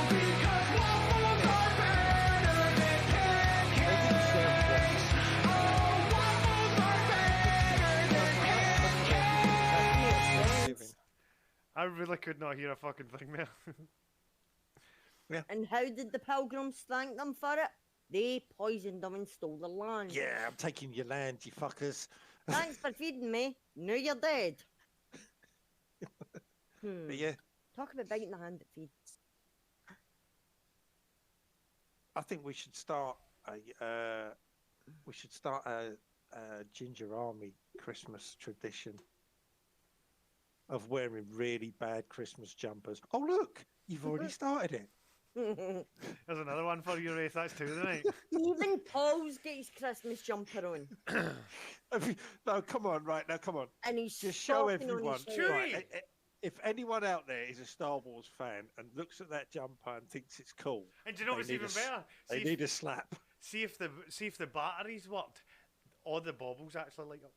because waffles are better than pancakes. Oh, waffles are better than pancakes. I really could not hear a fucking thing there. And how did the pilgrims thank them for it? They poisoned them and stole their land. Yeah, I'm taking your land, you fuckers. Thanks for feeding me. Now you're dead. But yeah, Talk about biting the hand that feeds. I think we should start a ginger army Christmas tradition of wearing really bad Christmas jumpers. Oh look, you've already started it. There's another one for you, Rafe. That's two tonight. Even Paul's got his Christmas jumper on. No, come on, right now, come on. And he's Just show stocking on everyone. his shirt. Right, if anyone out there is a Star Wars fan and looks at that jumper and thinks it's cool, And do you know what's They need even a s- better? they need a slap. See if the batteries worked. All the baubles actually light up.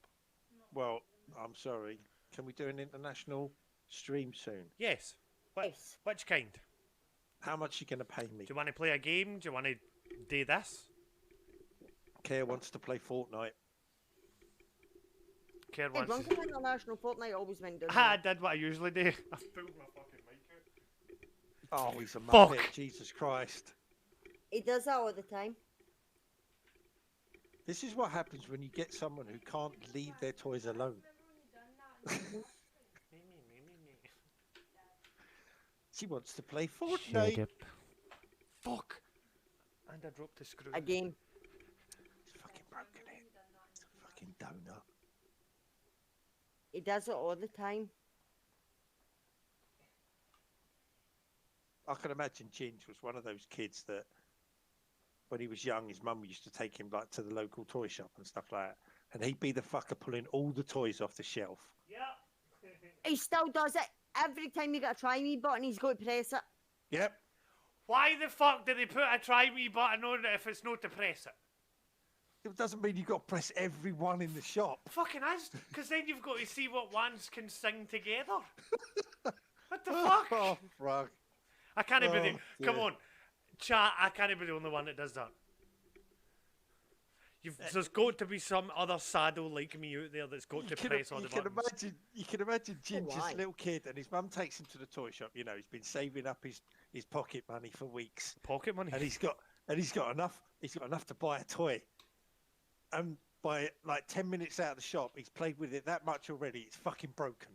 Well, I'm sorry. Can we do an international stream soon? Yes. Yes. Which kind? How much are you going to pay me? Do you want to play a game? Do you want to do this? Care wants to play Fortnite. Care Hey, wants. Drunken International Fortnite always went down. I did what I usually do. I pulled my fucking mic out. Oh, he's a Fuck. muppet. Jesus Christ. He does that all the time. This is what happens when you get someone who can't leave their toys alone. She wants to play Fortnite. Fuck. And I dropped the screw. Again. He's fucking broken it. It's a fucking donut. He does it all the time. I can imagine Ginge was one of those kids that when he was young, his mum used to take him like to the local toy shop and stuff like that. And he'd be the fucker pulling all the toys off the shelf. Yeah. He still does it. Every time you get a try me button, he's got to press it. Yep. Why the fuck did they put a try me button on it if it's not to press it? It doesn't mean you've got to press every one in the shop. Fucking is, because then you've got to see what ones can sing together. What the fuck? Oh, fuck. I can't be Oh, the. Come dear. on, chat. I can't be the only one that does that. There's got to be some other sado like me out there that's got to press all the buttons. You can imagine Ginger's why? little kid and his mum takes him to the toy shop. You know, he's been saving up his pocket money for weeks, Pocket money. and he's got enough. He's got enough to buy a toy. And by like 10 minutes out of the shop, he's played with it that much already. It's fucking broken.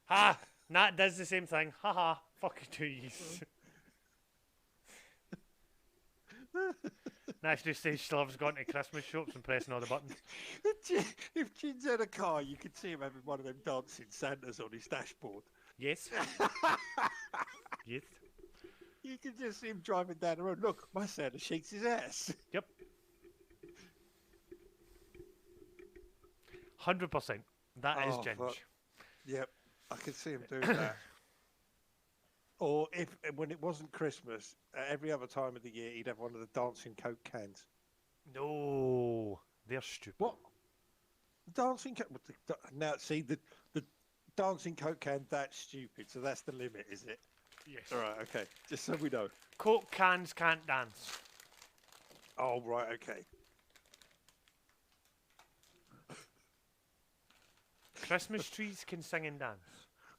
Ha! Nat does the same thing. Haha. Fucking 2 years. National Stage still has gone to Christmas shops and pressing all the buttons. If Ginge had a car, you could see him having one of them dancing Santas on his dashboard. Yes. Yes. You can just see him driving down the road. Look, my Santa shakes his ass. Yep. 100%. That is Oh, Ginge. fuck. Yep, I could see him doing that. Or if when it wasn't Christmas, every other time of the year, he'd have one of the dancing Coke cans. No, they're stupid. What? Dancing Coke? Now, see, the dancing Coke can, that's stupid. So that's the limit, is it? Yes. All right, okay. Just so we know. Coke cans can't dance. Oh, right, okay. Christmas trees can sing and dance.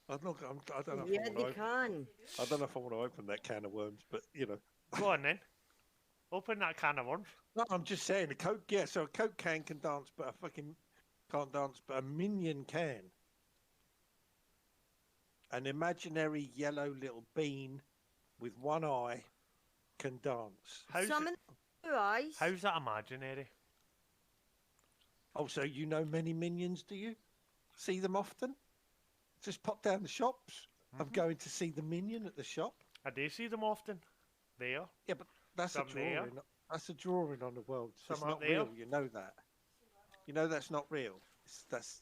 I don't know. I don't know. Yeah, If I, they want to can. I don't know if I want to open that can of worms, but you know. Go on then. Open that can of worms. No, I'm just saying a Coke. Yeah, so a Coke can dance, but a fucking can't dance, but a Minion can. An imaginary yellow little bean with one eye can dance. How's, Some of the eyes. how's that imaginary? Oh, so you know many Minions, do you? See them often? Just pop down the shops. I'm going to see the Minion at the shop. I do see them often. There. Yeah, but that's Some a there. drawing. That's a drawing on the world. It's Some not up there. real. You know that. You know that's not real. That's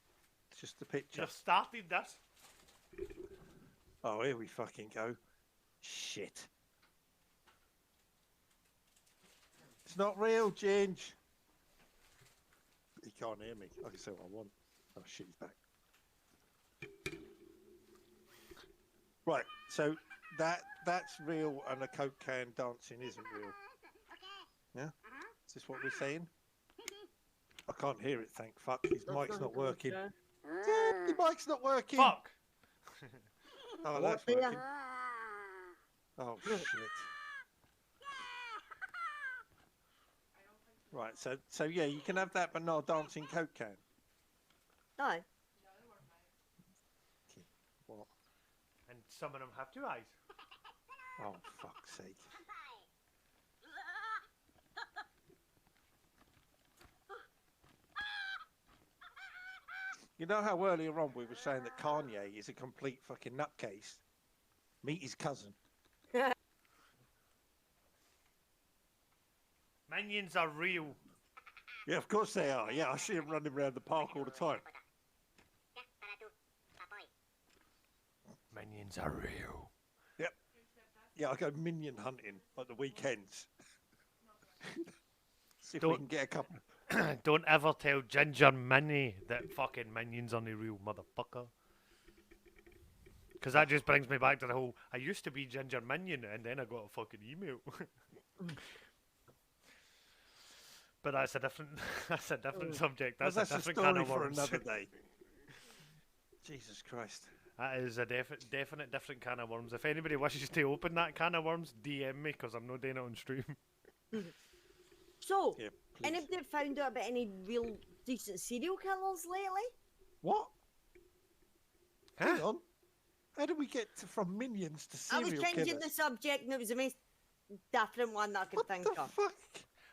just a picture. You've started this. Oh, here we fucking go. Shit. It's not real, Ginge. He can't hear me. I can say what I want. Oh shit, he's back. Right, so that's real, and a Coke can dancing isn't real. Yeah, is this what we're saying? I can't hear it. Thank fuck. His mic's not working. Yeah, your mic's not working. Fuck! Oh, that's working. Oh shit. Right, so yeah, you can have that, but not a dancing Coke can. No. What? And some of them have two eyes. Oh, fuck's sake. You know how earlier on we were saying that Kanye is a complete fucking nutcase? Meet his cousin. Minions are real. Yeah, of course they are. Yeah, I see him running around the park all the time. Minions are real. Yep. Yeah, I go minion hunting at the weekends. See if we Don't- can get a couple. Don't ever tell Ginger Minnie that fucking Minions are the real motherfucker. Because that just brings me back to the whole, I used to be Ginger Minion and then I got a fucking email. But that's a different subject. Well, That's a a different story can of for worms. another day. Jesus Christ. That is a definite different can of worms. If anybody wishes to open that can of worms, DM me because I'm not doing it on stream. So, Yeah, please. anybody found out about any real decent serial killers lately? What? Hang Huh? on. How did we get from minions to I was serial changing killers? the subject and it was the most different one that I could What think the of. fuck?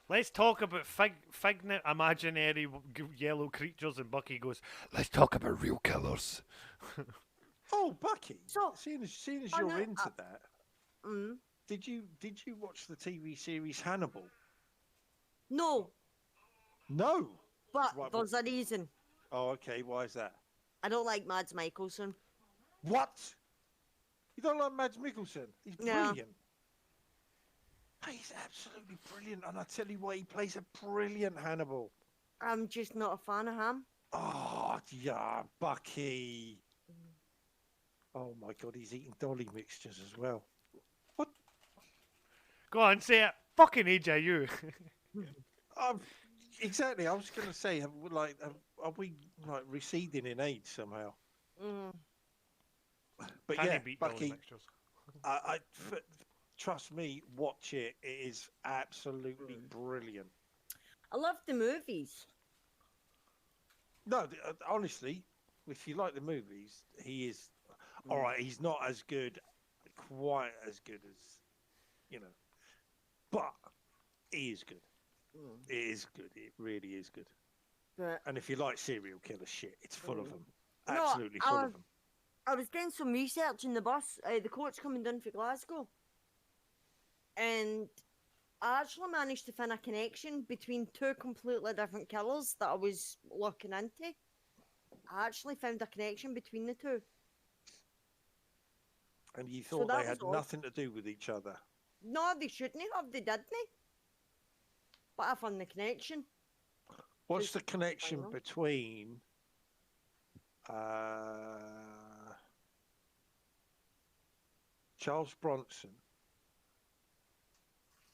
Let's talk about figment imaginary yellow creatures, and Bucky goes, let's talk about real killers. Oh, Bucky. So- seeing as Oh, you're no, into that, Mm. did you watch the TV series Hannibal? No, No. but Right, there's a reason. Oh, okay. Why is that? I don't like Mads Mikkelsen. What? You don't like Mads Mikkelsen? He's No. brilliant. He's absolutely brilliant, and I tell you what, he plays a brilliant Hannibal. I'm just not a fan of him. Oh, yeah, Bucky. Oh my God, he's eating dolly mixtures as well. What? Go on, say it. Fucking age are you? Exactly. I was going to say, are we like receding in age somehow? Mm. But Can yeah, he beat Dolly Bucky. mixtures? Trust me, watch it. It is absolutely brilliant. I love the movies. No, honestly, if you like the movies, he is all right. He's not as good, quite as good as, but he is good. It is good. It really is good. But And if you like serial killer shit, it's full of them. No, Absolutely full of them. I was doing some research in the bus. The coach coming down for Glasgow, and I actually managed to find a connection between two completely different killers that I was looking into. I actually found a connection between the two. And you So thought that they had was all. nothing to do with each other. No, they shouldn't have. They didn't. But I found the connection. What's Just the connection final. between Charles Bronson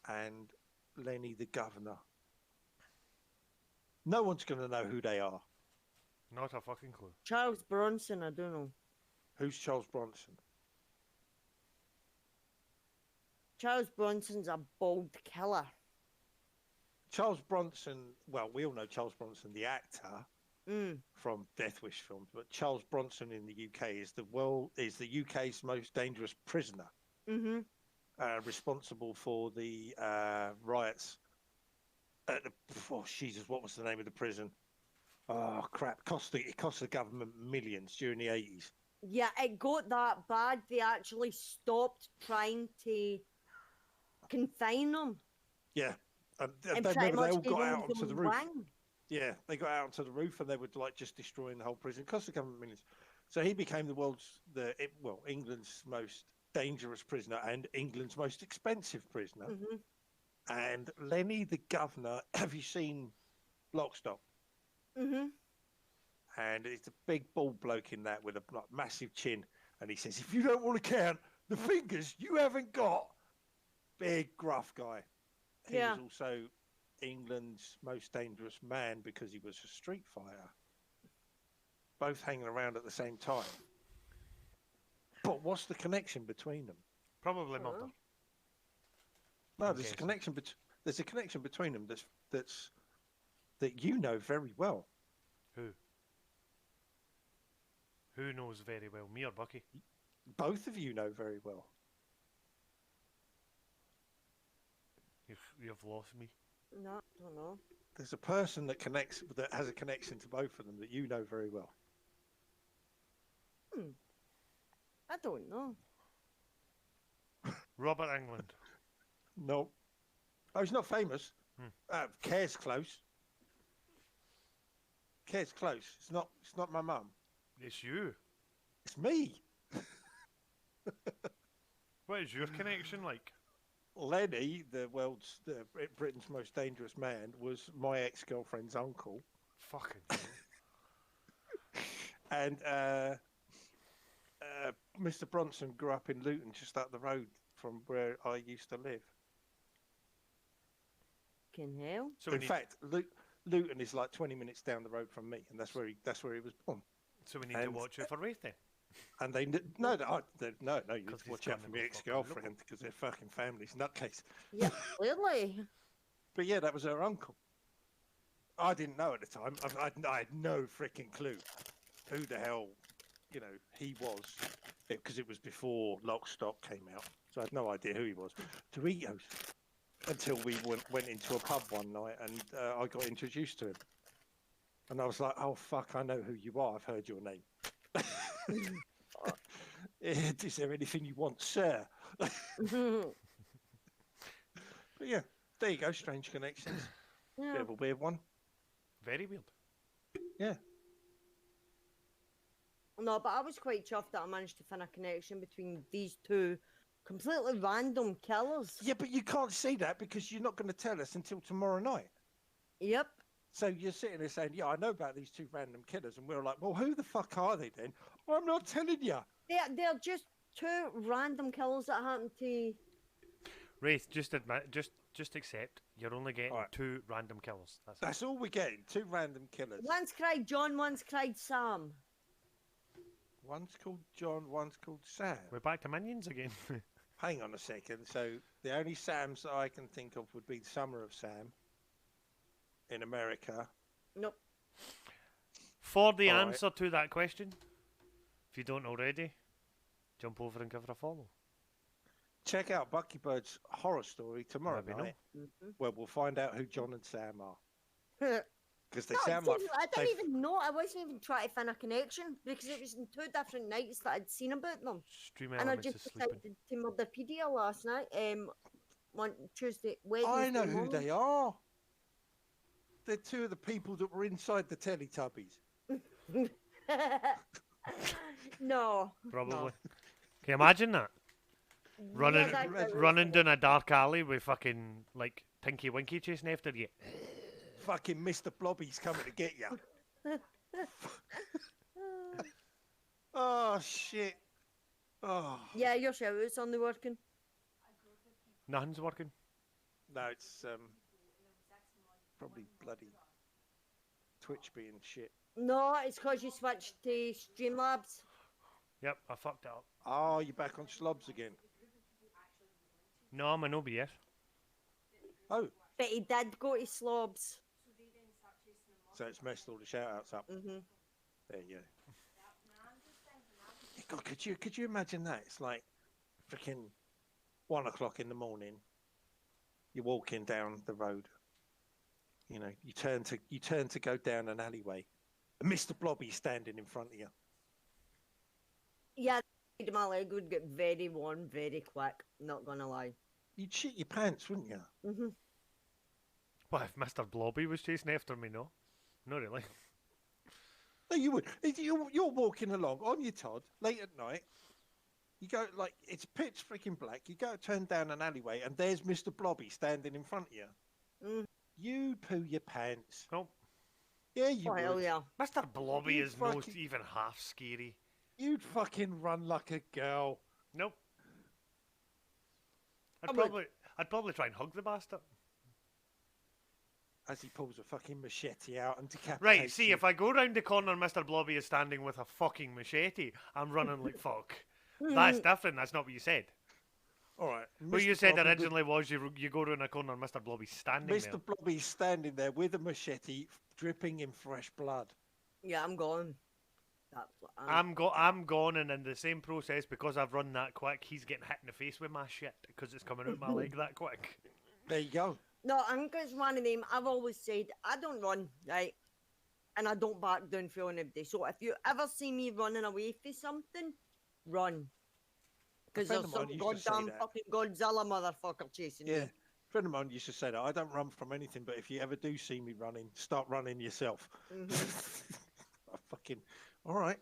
and Lenny the Governor? No one's going to know who they are. Not a fucking clue. Charles Bronson, I don't know. Who's Charles Bronson? Charles Bronson's a bold killer. Charles Bronson, well, we all know Charles Bronson, the actor Mm. from Death Wish films, but Charles Bronson in the UK is the UK's most dangerous prisoner, Mhm. responsible for the riots at the. Oh Jesus, what was the name of the prison? Oh crap! It cost the government millions during the 80s. Yeah, it got that bad. They actually stopped trying to confine them. Yeah, and And they pretty remember they much all got out removed onto them the roof. wang. Yeah, they got out onto the roof and they were like just destroying the whole prison. Cost the government millions. So he became England's most dangerous prisoner and England's most expensive prisoner. Mhm. And Lenny, the governor, have you seen Lockstock? Mhm. And it's a big bald bloke in that with a like, massive chin. And he says, if you don't want to count the fingers you haven't got, big gruff guy. He Yeah. was also England's most dangerous man because he was a street fighter. Both hanging around at the same time. But what's the connection between them? Probably murder. No, I'm there's a guessing. connection. There's a connection between them. That you know very well. Who? Who knows very well? Me or Bucky? Both of you know very well. You've lost me. No, I don't know. There's a person that has a connection to both of them that you know very well. I don't know. Robert England. No. Oh, he's not famous. Care's close. Care's close. It's not my mum. It's you. It's me. What is your connection like? Lenny, Britain's most dangerous man, was my ex-girlfriend's uncle. Fucking hell. And Mr. Bronson grew up in Luton, just up the road from where I used to live. Can hell. So we In need, fact, Luton is like 20 minutes down the road from me, and that's where he was born. so we need to and- watch it for Wraith then. And you need to 'Cause he's watch out gonna for go my fucking ex-girlfriend because they're fucking families nutcase. Yeah, clearly. But yeah, that was her uncle. I didn't know at the time. I had no freaking clue who the hell, he was, because it was before Lock Stock came out. So I had no idea who he was. Doritos. Until we went into a pub one night and I got introduced to him. And I was like, oh, fuck, I know who you are. I've heard your name. Is there anything you want, sir? But yeah, there you go. Strange connections. Bit Yeah. of a weird one. Very weird. Yeah. No, but I was quite chuffed that I managed to find a connection between these two completely random killers. Yeah, but you can't see that because you're not going to tell us until tomorrow night. Yep. So you're sitting there saying, yeah, I know about these two random killers. And we're like, well, who the fuck are they then? Well, I'm not telling you. They're just two random killers that happen to. Wraith, just admit, just accept you're only getting Alright. 2 random killers. That's it. That's all we're getting. Two random killers. One's cried John, one's cried Sam. One's called John, one's called Sam. We're back to minions again. Hang on a second. So the only Sams that I can think of would be Summer of Sam in America. Nope. For the Alright. answer to that question, if you don't already, jump over and give her a follow. Check out Bucky Bird's horror story tomorrow Let me know. night, Mhm. where we'll find out who John and Sam are. Because they No, sound see, like I they didn't even know. I wasn't even trying to find a connection because it was in 2 different nights that I'd seen about them. Stream And I elements just is sleeping. decided to Murderpedia last night. One Tuesday, Wednesday. I know who morning. they are. They're two of the people that were inside the Teletubbies. No. Probably. Can you imagine that? Running, Yeah, that- running down a dark alley with fucking like Tinky Winky chasing after you. Fucking Mr. Blobby's coming to get you. Oh, shit. Oh. Yeah, your show is only working. Nothing's working. No, it's probably bloody Twitch being shit. No, it's because you switched to Streamlabs. Yep, I fucked it up. Oh, you're back on slobs again. No, I'm an OBS. Oh, But he did go to Slobs. so it's messed all the shout outs up. Mm-hmm. There you go. God, could you imagine that? It's like freaking 1 o'clock in the morning. You're walking down the road. You know, you turn to go down an alleyway. And Mr. Blobby's standing in front of you. Yeah, my leg would get very warm very quick. Not gonna lie. You'd shit your pants, wouldn't you? Mm-hmm. Well, if Mr. Blobby was chasing after me, no. Not really. No, you would. You're walking along on your Todd late at night. You go like it's pitch freaking black. You go turn down an alleyway, and there's Mr. Blobby standing in front of you. Mm. You'd poo your pants. Nope. Yeah, you Oh, hell would. yeah. Mr. Blobby You is not fucking- even half scary. You'd fucking run like a girl. Nope. I would. I'd probably try and hug the bastard. As he pulls a fucking machete out and decapitates Right, see, you. if I go round the corner and Mr. Blobby is standing with a fucking machete, I'm running like fuck. That's different. That's not what you said. All right. What Mr. you said Blobby originally was you go round a corner and Mr. Blobby's standing Mr. there. Blobby's standing there with a machete, dripping in fresh blood. Yeah, I'm gone. I'm gone, and in the same process, because I've run that quick, he's getting hit in the face with my shit because it's coming out my leg that quick. There you go. No, I think it's one of them. I've always said I don't run, right? And I don't back down for anybody. So if you ever see me running away for something, run. Because friend there's of mine some used to say goddamn that. fucking Godzilla motherfucker chasing Yeah. me. A friend of mine used to say that I don't run from anything, but if you ever do see me running, start running yourself. I fucking all right.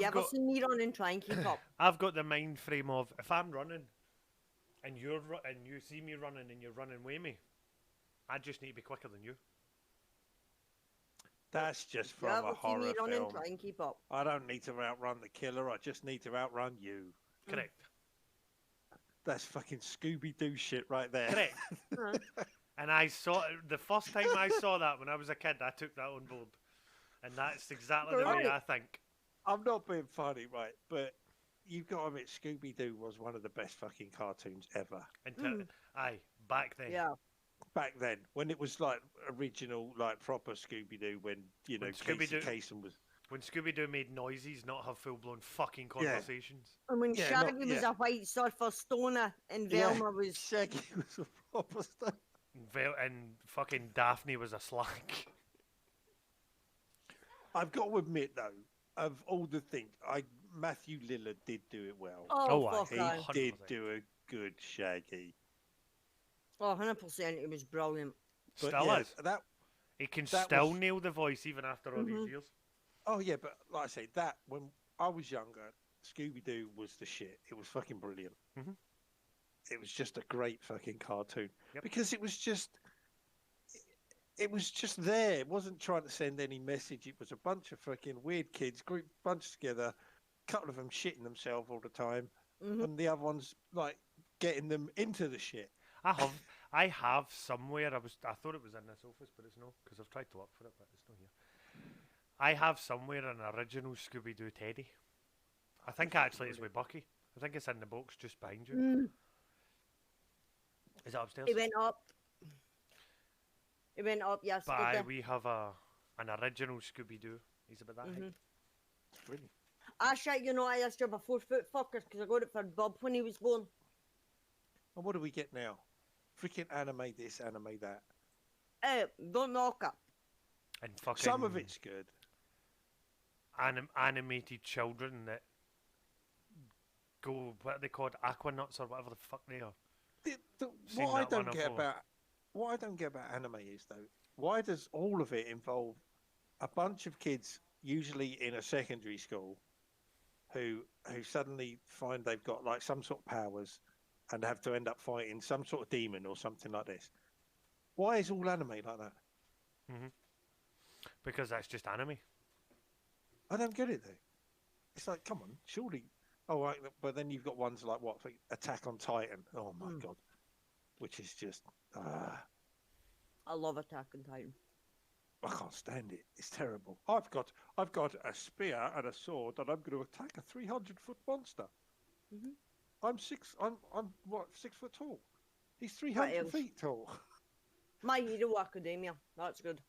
You ever see me running, try and keep up. I've got the mind frame of if I'm running, and you see me running and you're running with me, I just need to be quicker than you. That's just You from ever a see horror me running, film. try and keep up. I don't need to outrun the killer. I just need to outrun you. Correct. That's fucking Scooby Doo shit right there. Correct. Uh, And I saw the first time I saw that when I was a kid, I took that on board, and that's exactly the way Right. I think. I'm not being funny, right? But you've got to admit, Scooby Doo was one of the best fucking cartoons ever. Aye, back then. yeah. Back then, when it was like original, like proper Scooby Doo, when you know When Casey Scooby-Doo- Kasem was. When Scooby Doo made noises, not have full blown fucking Yeah. conversations. And when Yeah, Shaggy not- was yeah. a white surfer stoner and Yeah. Velma was Shaggy was a proper stuff. And fucking Daphne was a slack. I've got to admit though, of all the things, Matthew Lillard did do it well. oh, aye. fuck He aye. 100%. did do a good Shaggy. Oh, 100% it was brilliant. But Still yeah, is. that. He can that still was- nail the voice even after all these years. Oh yeah, but like I say, that when I was younger, Scooby Doo was the shit. It was fucking brilliant. Mhm. It was just a great fucking cartoon Yep. because it was just there. It wasn't trying to send any message. It was a bunch of fucking weird kids bunched together, a couple of them shitting themselves all the time, Mhm. and the other ones like getting them into the shit. I have somewhere. I thought it was in this office, but it's not because I've tried to look for it, but it's not here. I have somewhere an original Scooby Doo Teddy. I think actually it's with Bucky. I think it's in the box just behind you. Mm. Is it upstairs? It went up. It went up But yesterday. we have an original Scooby Doo. He's about that height. It's brilliant. I shite you know I asked you a 4-foot fucker because I got it for Bob when he was born. And what do we get now? Freaking anime this, anime that. Don't knock it. And fucking Some of it's good. animated children that go, what are they called, aquanuts or whatever the fuck they are. Seen What I that don't one get before. about anime is though, why does all of it involve a bunch of kids, usually in a secondary school, who suddenly find they've got like some sort of powers and have to end up fighting some sort of demon or something like this? Why is all anime like that? Because that's just anime. I don't get it though. It's like, come on, surely. Oh, right, but then you've got ones like what, like Attack on Titan. Oh my god, which is just. I love Attack on Titan. I can't stand it. It's terrible. I've got a spear and a sword, and I'm going to attack a 300-foot monster. I'm 6 foot tall. He's 300 else? feet tall. My Hero Academia. That's good.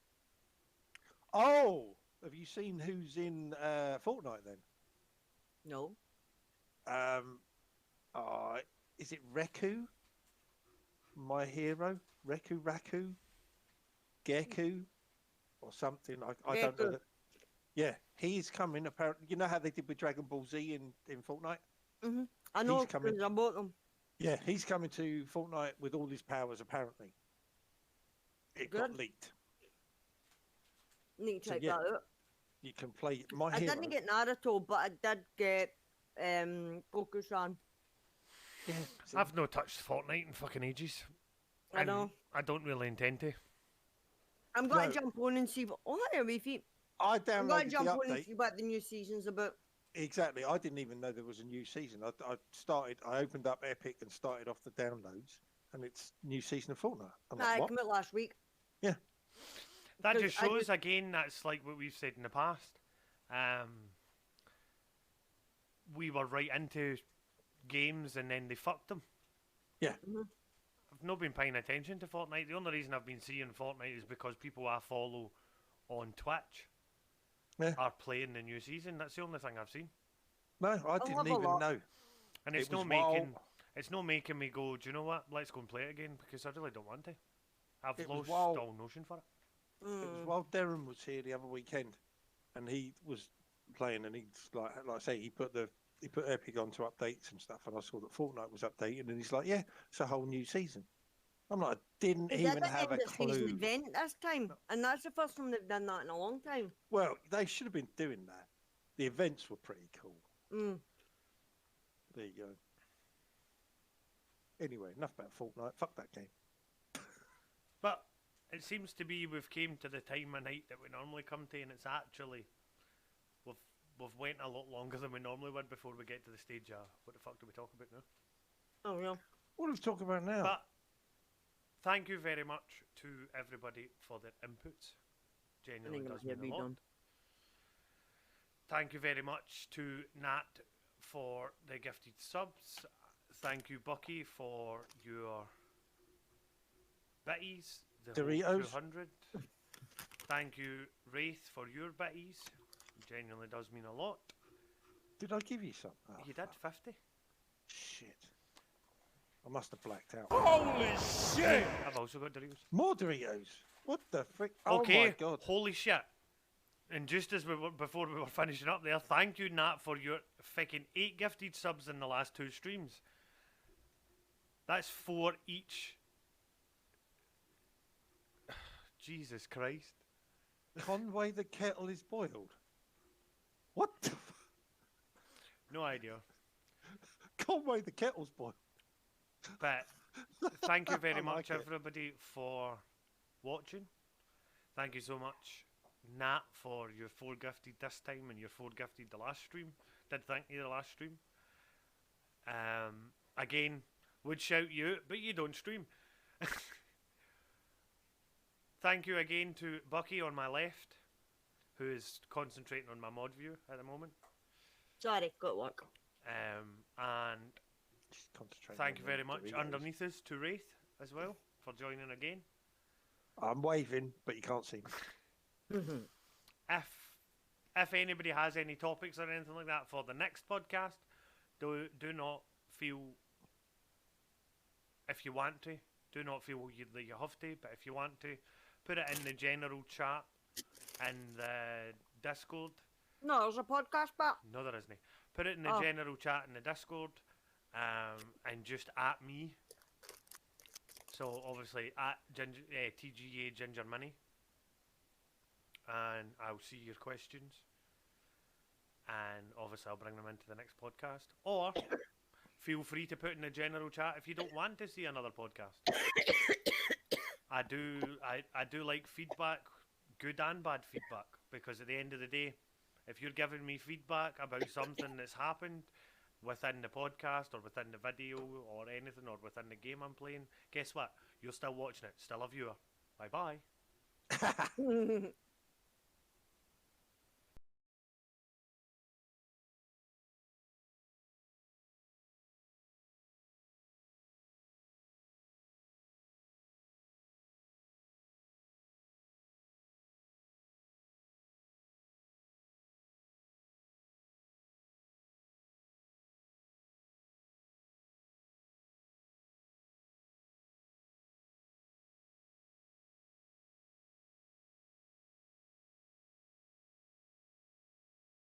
Oh, have you seen who's in Fortnite then? No. Is it Reku? My hero, Raku, Geku, or something. I don't know. Geku. Yeah, he's coming. Apparently, you know how they did with Dragon Ball Z in Fortnite. I know He's coming. because I bought them. Yeah, he's coming to Fortnite with all his powers. Apparently, it got Good. leaked. Need to So, check yeah. that out. You can play my I hero. didn't get Naruto, but I did get focus on. Yeah, see, I've not touched Fortnite in fucking ages. I and know. I don't really intend to. I'm going No. to jump on and see. Oh, there we feet. I I'm going downloaded to the jump on and update. see what the new season's about. Exactly. I didn't even know there was a new season. I opened up Epic and started off the downloads, and it's new season of Fortnite. I'm Nah, like, I what? came out last week. That 'Cause just I shows again. That's like what we've said in the past. We were right into games, and then they fucked them. Yeah. Mhm. I've not been paying attention to Fortnite. The only reason I've been seeing Fortnite is because people I follow on Twitch Yeah. are playing the new season. That's the only thing I've seen, No, I love didn't a even lot. know. and It it's was not while- making it's not making me go. Do you know what? Let's go and play it again because I really don't want to. I've It was lost while- all notion for it. It was Mm. while Darren was here the other weekend, and he was playing, and he's like I say, he put Epic onto updates and stuff, and I saw that Fortnite was updated, and he's like, yeah, it's a whole new season. I'm like, I didn't They even did have a end season clue. event this time, and that's the first time they've done that in a long time. Well, they should have been doing that. The events were pretty cool. Mm. There you go. Anyway, enough about Fortnite. Fuck that game. But it seems to be we've came to the time of night that we normally come to, and it's actually we've went a lot longer than we normally would before we get to the stage. What the fuck do we talk about now? Oh yeah. What are we talking about now? But thank you very much to everybody for their inputs. Genuinely does mean a lot. Thank you very much to Nat for the gifted subs. Thank you, Bucky, for your bitties. The whole Doritos. 200. Thank you, Wraith, for your bitties. Genuinely does mean a lot. Did I give you some? Oh, You did fuck. 50. Shit. I must have blacked out. Holy shit! I've also got Doritos. More Doritos. What the frick? Oh Okay, my god. holy shit. And just as before we were finishing up there, thank you, Nat, for your fucking 8 gifted subs in the last 2 streams. That's 4 each. Jesus Christ. Conway the kettle is boiled. What the No idea. Conway the kettle's boiled. But thank you very I much, like it. everybody, for watching. Thank you so much, Nat, for your 4 gifted this time and your 4 gifted the last stream. Did thank you the last stream. Again, would shout you, but you don't stream. Thank you again to Bucky on my left, who is concentrating on my mod view at the moment. Sorry, got work. And Just concentrating thank on you the very much Doritos. underneath us to Wraith as well for joining again. I'm waving, but you can't see me. If anybody has any topics or anything like that for the next podcast, do not feel, if you want to, do not feel that you have to, but if you want to, put it in the general chat in the Discord. No, there's a podcast back. No, there isn't. Put it in the Oh. general chat in the Discord, and just at me. So obviously at TGA Ginger Mini, and I'll see your questions, and obviously I'll bring them into the next podcast. Or feel free to put in the general chat if you don't want to see another podcast. I do like feedback, good and bad feedback, because at the end of the day, if you're giving me feedback about something that's happened within the podcast or within the video or anything or within the game I'm playing, guess what? You're still watching it, still a viewer. Bye bye.